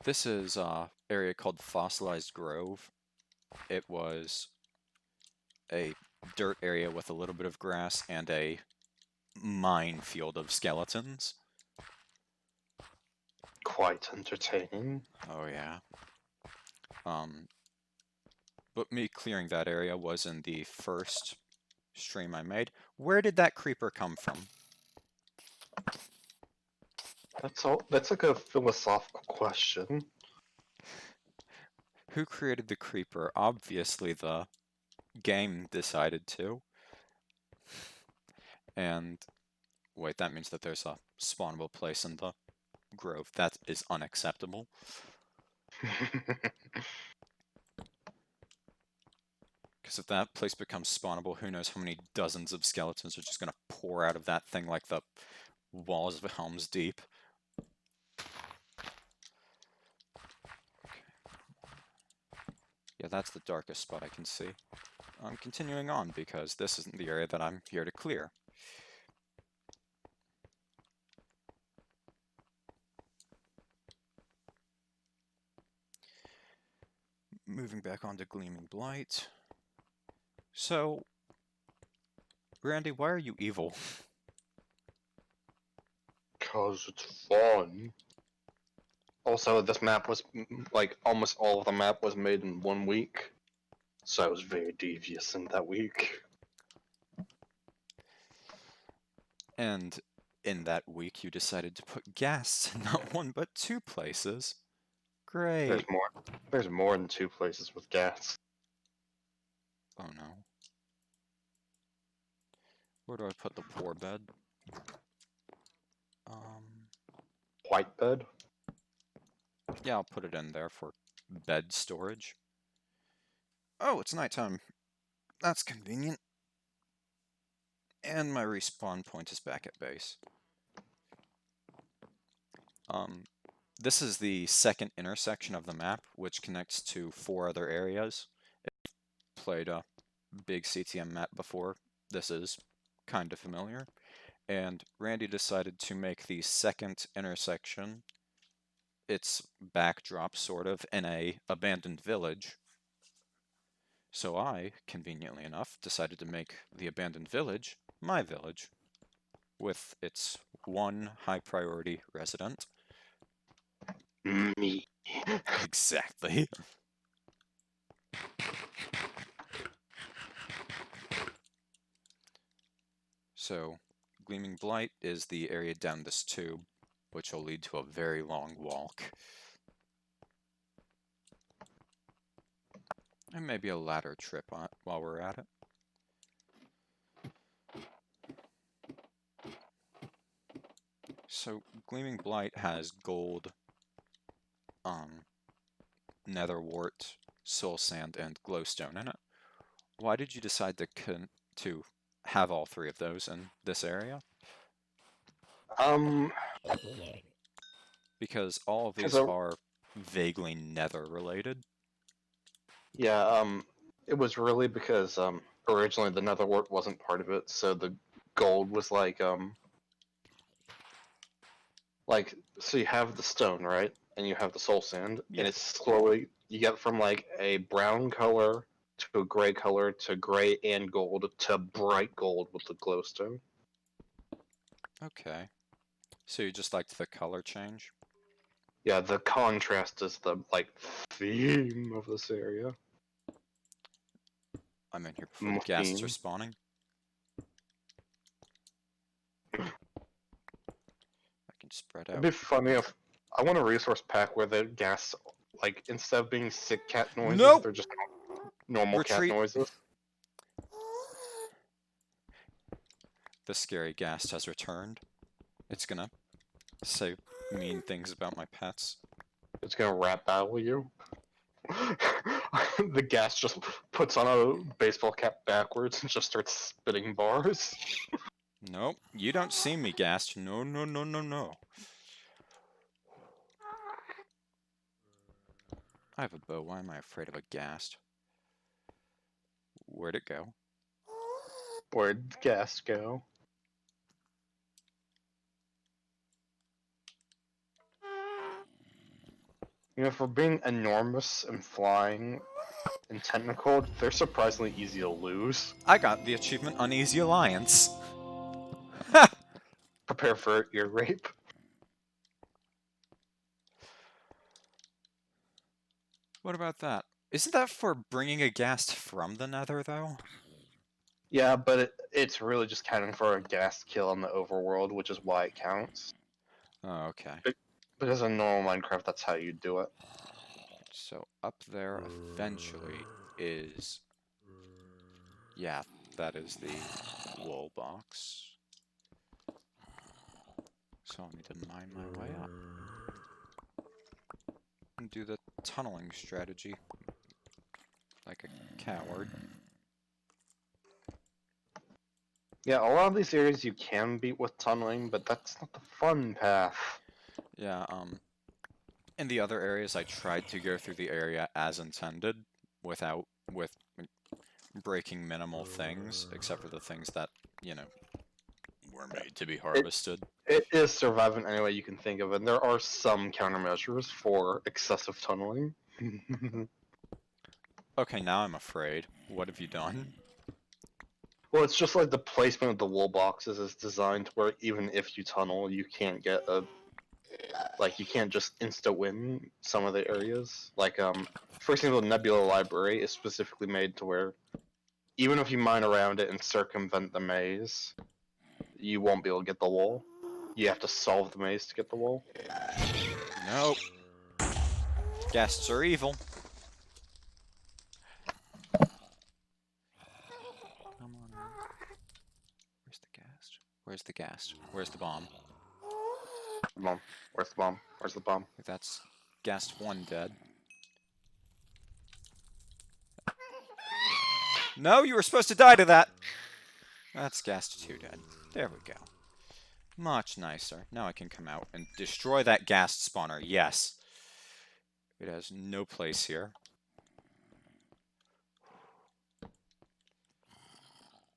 This is an area called Fossilized Grove. It was a dirt area with a little bit of grass and a minefield of skeletons. Quite entertaining. Oh yeah. But me clearing that area was in the first stream I made. Where did that creeper come from? That's like a philosophical question. Who created the creeper? Obviously the game decided to. And wait, that means that there's a spawnable place in the grove. That is unacceptable. Because if that place becomes spawnable, who knows how many dozens of skeletons are just going to pour out of that thing like the walls of Helm's Deep. Okay. Yeah, that's the darkest spot I can see. I'm continuing on because this isn't the area that I'm here to clear. Moving back onto Gleaming Blight. So, Randy, why are you evil? 'Cause it's fun. Also, this map was, like, almost all of the map was made in 1 week. So I was very devious in that week. And in that week, you decided to put gas in not one but 2 places. Great. There's more than 2 places with gas. Oh no. Where do I put the poor bed? White bed? Yeah, I'll put it in there for bed storage. Oh, it's nighttime. That's convenient. And my respawn point is back at base. This is the second intersection of the map, which connects to 4 other areas. If you've played a big CTM map before, this is kind of familiar. And Randy decided to make the second intersection its backdrop, sort of, in a abandoned village. So I, conveniently enough, decided to make the abandoned village my village, with its one high priority resident. Me. Exactly. So, Gleaming Blight is the area down this tube, which will lead to a very long walk. And maybe a ladder trip while we're at it. So, Gleaming Blight has gold, netherwort, soul sand, and glowstone in it. Why did you decide to have all 3 of those in this area? Because all of these are vaguely nether related. Yeah, it was really because, originally the netherwort wasn't part of it, so the gold was so you have the stone, right? And you have the soul sand, Yeah. and it's slowly, you get from like a brown color to a gray color to gray and gold to bright gold with the glowstone. Okay. So you just liked the color change? Yeah, the contrast is the, like, theme of this area. I'm in here before the ghasts are spawning. I can spread out. It'd be funny if I want a resource pack where the gas, like, instead of being sick cat noises, Nope! they're just normal Retreat. cat noises. The scary ghast has returned. It's gonna say mean things about my pets. It's gonna rap battle you. The gas just puts on a baseball cap backwards and just starts spitting bars. Nope, you don't see me, Ghast. No, no, no, no, no. I have a bow. Why am I afraid of a Ghast? Where'd it go? Where'd gas go? You know, for being enormous and flying and technical, they're surprisingly easy to lose. I got the achievement Uneasy Alliance. Prepare for ear rape. What about that? Isn't that for bringing a Ghast from the Nether, though? Yeah, but it's really just counting for a gas kill in the overworld, which is why it counts. Oh, okay. Because in normal Minecraft, that's how you do it. So up there eventually is... Yeah, that is the wool box. So I'll need to mine my way up. And do the tunneling strategy. Like a coward. Yeah, a lot of these areas you can beat with tunneling, but that's not the fun path. Yeah, in the other areas I tried to go through the area as intended, with breaking minimal things, except for the things that, you know, were made to be harvested. It is surviving any way you can think of it. And there are some countermeasures for excessive tunneling. Okay, now I'm afraid. What have you done? Well, it's just like the placement of the wool boxes is designed where even if you tunnel, you can't get a you can't just insta win some of the areas. For example, Nebula Library is specifically made to where even if you mine around it and circumvent the maze, you won't be able to get the wool. You have to solve the maze to get the wool. Nope. Ghasts are evil. Come on. Where's the ghast? Where's the ghast? Where's the bomb? Bomb. Where's the bomb? Where's the bomb? That's ghast 1 dead. No, you were supposed to die to that! That's ghast 2 dead. There we go. Much nicer. Now I can come out and destroy that ghast spawner. Yes. It has no place here.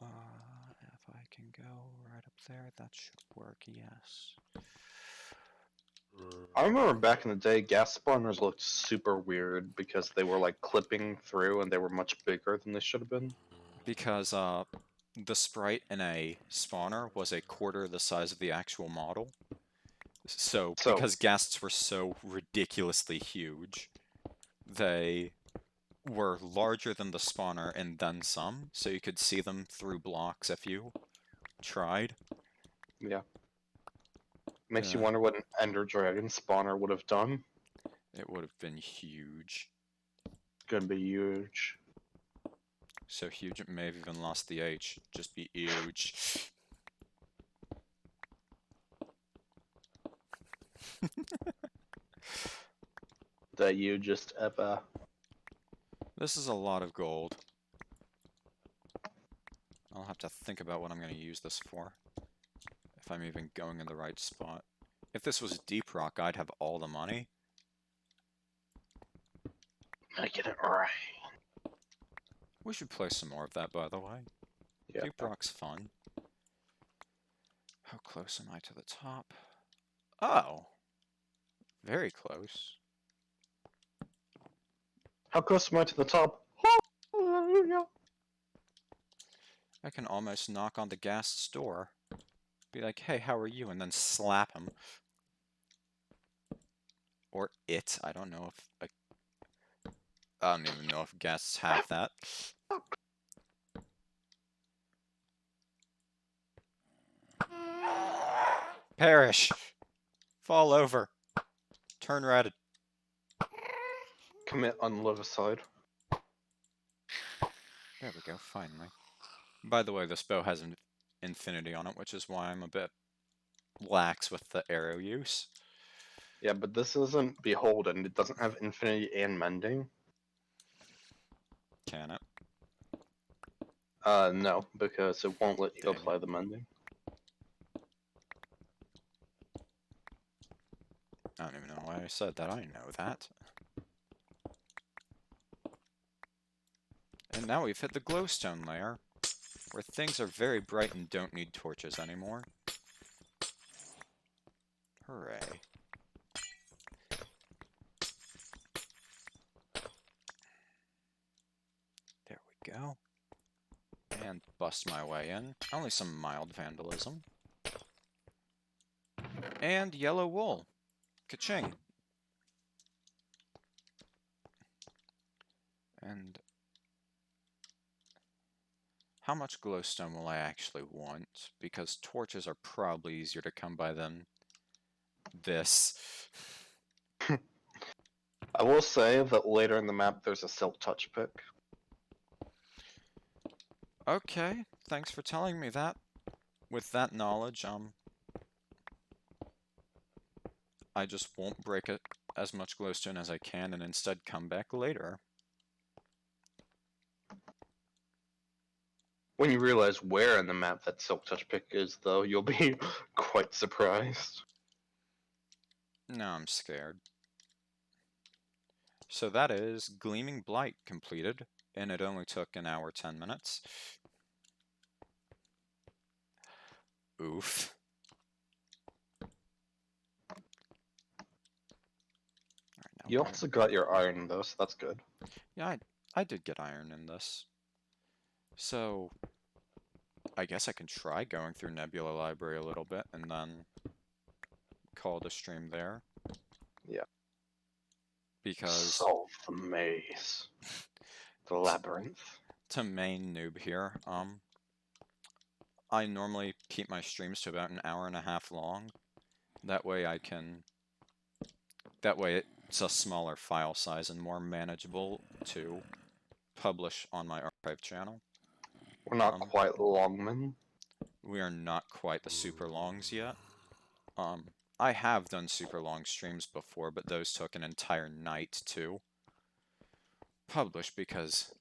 If I can go right up there, that should work, yes. I remember back in the day, gas spawners looked super weird because they were like clipping through and they were much bigger than they should have been. Because, the sprite in a spawner was a quarter the size of the actual model. So, So, because ghasts were so ridiculously huge, they were larger than the spawner and then some, so you could see them through blocks if you tried. yeah. Makes you Yeah. wonder what an Ender Dragon spawner would have done. It would have been huge. Gonna be huge. So huge it may have even lost the H. Just be huge. That you just ever. This is a lot of gold. I'll have to think about what I'm going to use this for. If I'm even going in the right spot. If this was Deep Rock, I'd have all the money. I get it right. We should play some more of that, by the way. Yeah. Deep Rock's fun. How close am I to the top? Oh! Very close. How close am I to the top? Hallelujah. I can almost knock on the ghast's door. Be like, hey, how are you? And then slap him. Or it. I don't know if... I don't even know if ghasts have that. Perish! Fall over. Turn red. Commit unliticide. There we go, finally. By the way, this bow has an infinity on it, which is why I'm a bit lax with the arrow use. Yeah, but this isn't Beholden. It doesn't have infinity and mending. Can it? No, because it won't let you Dang apply the mending. I don't even know why I said that. I know that. And now we've hit the glowstone layer, where things are very bright and don't need torches anymore. Hooray. There we go. And bust my way in. Only some mild vandalism. And yellow wool. Ka-ching. And how much glowstone will I actually want? Because torches are probably easier to come by than this. I will say that later in the map there's a silk touch pick. Okay, thanks for telling me that. With that knowledge, I just won't break it as much glowstone as I can and instead come back later. When you realize where in the map that silk touch pick is, though, you'll be quite surprised. Now I'm scared. So that is Gleaming Blight completed, and it only took an hour 10 minutes. Oof. Right, You also got your iron, though, so that's good. Yeah, I did get iron in this. So, I guess I can try going through Nebula Library a little bit and then call it a stream there. Yeah. Because Solve the maze. The labyrinth. to main noob here, I normally keep my streams to about an hour and a half long. That way it's a smaller file size and more manageable to publish on my archive channel. We're not quite longmen. We are not quite the super longs yet. I have done super long streams before, but those took an entire night to publish because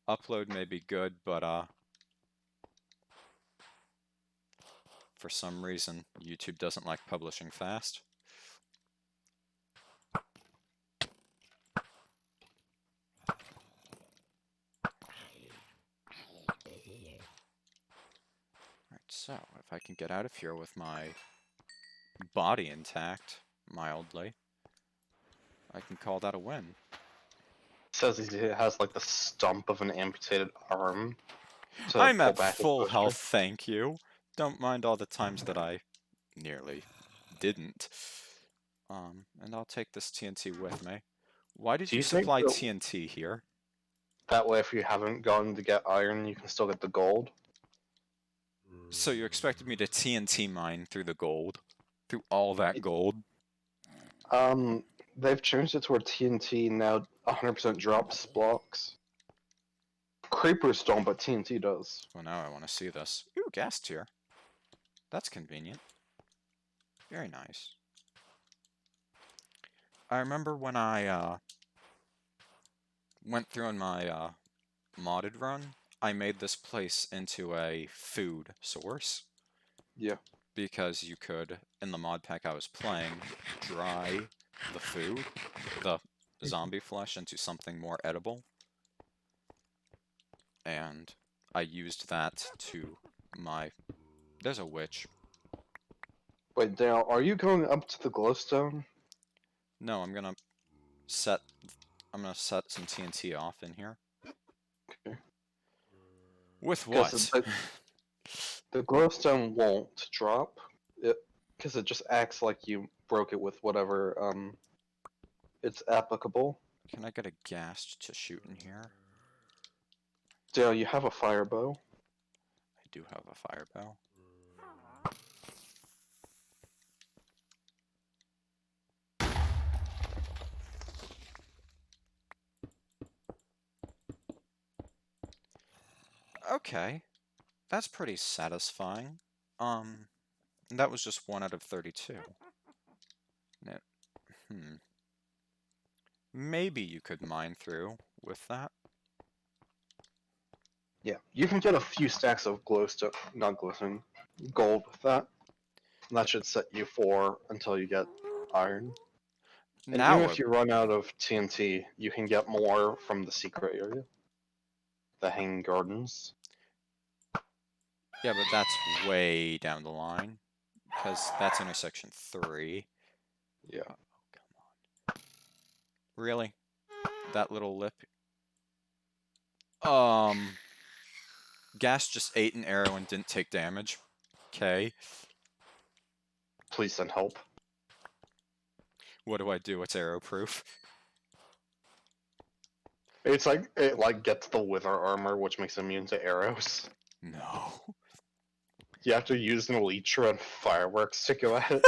upload may be good, but for some reason YouTube doesn't like publishing fast. Alright, so if I can get out of here with my body intact, mildly, I can call that a win. It says he has like the stump of an amputated arm. To I'm pull at back his full poster. health, thank you. Don't mind all the times that I nearly didn't. And I'll take this TNT with me. Why did Do you you think supply that- TNT here? That way, if you haven't gone to get iron, you can still get the gold. So you expected me to TNT mine through the gold? Through all that gold? They've changed it to where TNT now 100% drops blocks. Creepers don't, but TNT does. Well, now I want to see this. Ooh, gas tier. That's convenient. Very nice. I remember when I went through in my modded run, I made this place into a food source. Yeah. Because you could, in the mod pack I was playing, dry the food, the zombie flesh, into something more edible. And I used that to my... There's a witch. Wait, Dale, are you going up to the glowstone? No, I'm gonna set some TNT off in here. Okay. With 'Cause what? The glowstone won't drop, because it just acts like you broke it with whatever it's applicable. Can I get a ghast to shoot in here? Dale, you have a fire bow. I do have a fire bow. Okay, that's pretty satisfying. That was just 1 out of 32. Now, maybe you could mine through with that. Yeah, you can get a few stacks of glowstone, not glowstone, gold with that. That should set you 4 until you get iron. And even Now, if you run out of TNT, you can get more from the secret area. The Hanging Gardens. yeah, but that's way down the line. Because that's intersection 3. Yeah. Oh, come on. Really? That little lip? Gas just ate an arrow and didn't take damage. Okay. Please send help. What do I do? It's arrow proof. It's like it gets the wither armor, which makes it immune to arrows. No. You have to use an elytra and fireworks to go at it.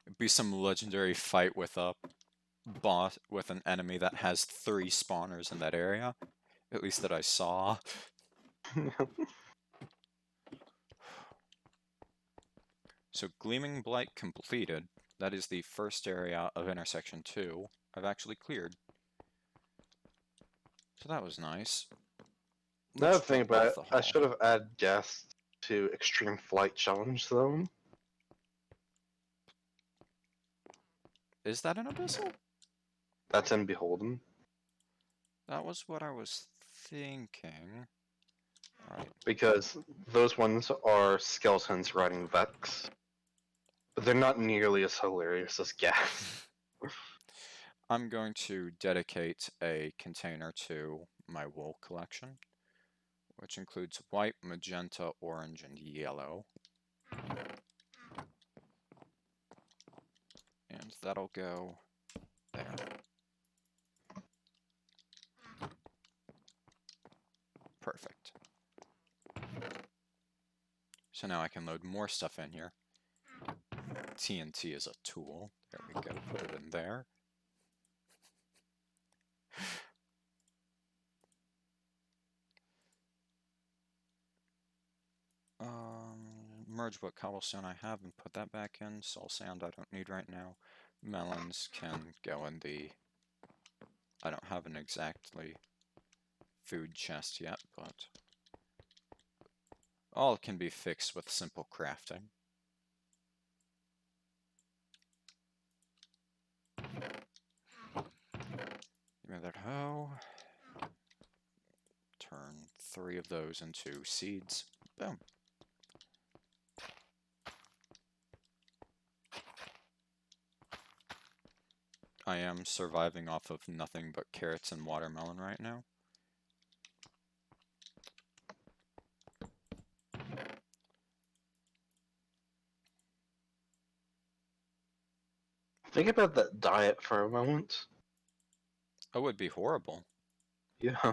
It'd be some legendary fight with a boss with an enemy that has 3 spawners in that area. At least that I saw. So Gleaming Blight completed. That is the first area of intersection 2 I've actually cleared. So that was nice. Another Let's thing drop off about the it, I hall. should have added gas to Extreme Flight Challenge Zone. Is that an Abyssal? That's in Beholden. That was what I was thinking. Alright. Because those ones are skeletons riding Vex. But they're not nearly as hilarious as gas. I'm going to dedicate a container to my wool collection, which includes white, magenta, orange, and yellow. And that'll go there. Perfect. So now I can load more stuff in here. TNT is a tool. There we go, put it in there. Merge what cobblestone I have and put that back in. Soul sand I don't need right now. Melons can go in the... I don't have an exactly food chest yet, but all can be fixed with simple crafting. Give me that hoe. Turn 3 of those into seeds. Boom. I am surviving off of nothing but carrots and watermelon right now. Think about that diet for a moment. Oh, it would be horrible. Yeah.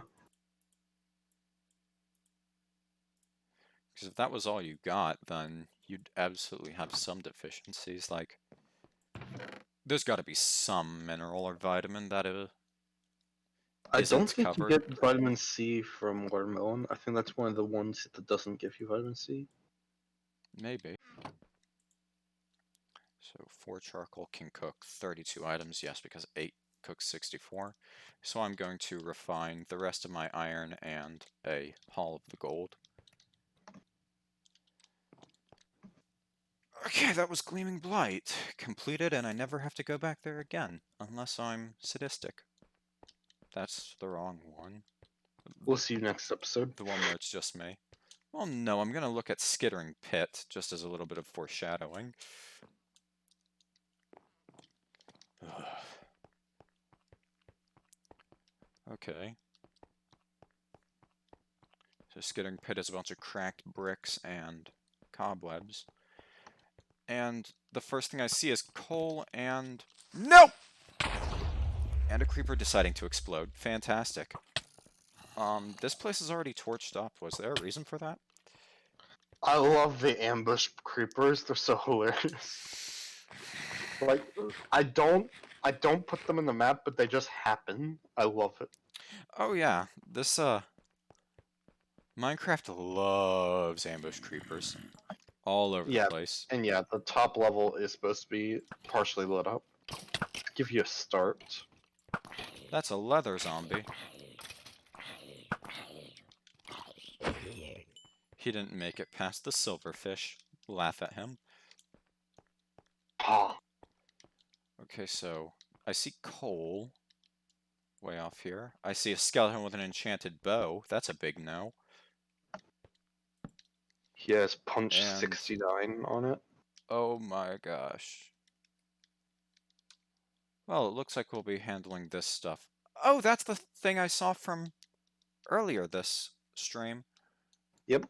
Because if that was all you got, then you'd absolutely have some deficiencies. Like, there's got to be some mineral or vitamin that I don't isn't think you covered. get vitamin C from watermelon. I think that's one of the ones that doesn't give you vitamin C. Maybe. So 4 charcoal can cook 32 items, yes, because 8 cooks 64. So I'm going to refine the rest of my iron and a haul of the gold. Okay, that was Gleaming Blight. Completed, and I never have to go back there again, unless I'm sadistic. That's the wrong one. We'll see you next episode. The one where it's just me. Well, no, I'm going to look at Skittering Pit, just as a little bit of foreshadowing. Okay. So Skittering Pit is a bunch of cracked bricks and cobwebs. And the first thing I see is coal and... No! And a creeper deciding to explode. Fantastic. This place is already torched up. Was there a reason for that? I love the ambush creepers. They're so hilarious. Like, I don't put them in the map, but they just happen. I love it. Oh yeah, this Minecraft loves ambush creepers. All over the Yeah, place. and yeah, the top level is supposed to be partially lit up. Give you a start. That's a leather zombie. He didn't make it past the silverfish. Laugh at him. Ah, Okay, so I see coal way off here. I see a skeleton with an enchanted bow. That's a big no. he has punch And 69 on it. oh my gosh. Well, it looks like we'll be handling this stuff. Oh, that's the thing I saw from earlier this stream. Yep.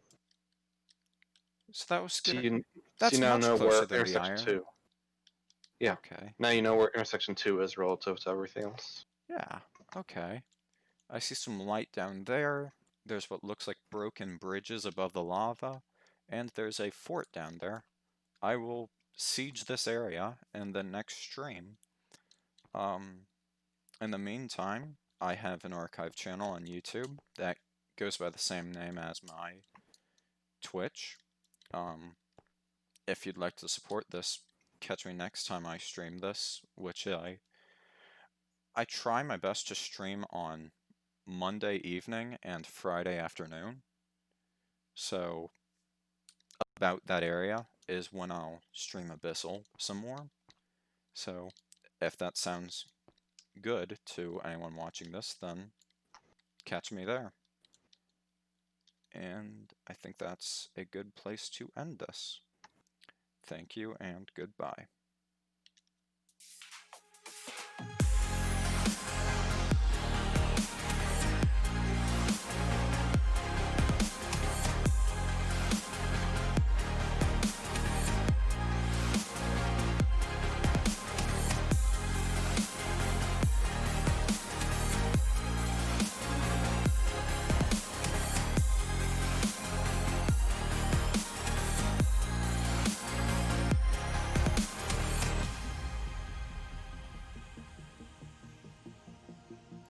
So that was So good. you That's now much know closer where than the intersection iron. 2. Yeah. Okay. Now you know where intersection 2 is relative to everything else. Yeah. Okay. I see some light down there. There's what looks like broken bridges above the lava. And there's a fort down there. I will siege this area in the next stream. In the meantime, I have an archive channel on YouTube that goes by the same name as my Twitch. If you'd like to support this, catch me next time I stream this, which I try my best to stream on Monday evening and Friday afternoon. So about that area is when I'll stream Abyssal some more. So if that sounds good to anyone watching this, then catch me there. And I think that's a good place to end this. Thank you and goodbye.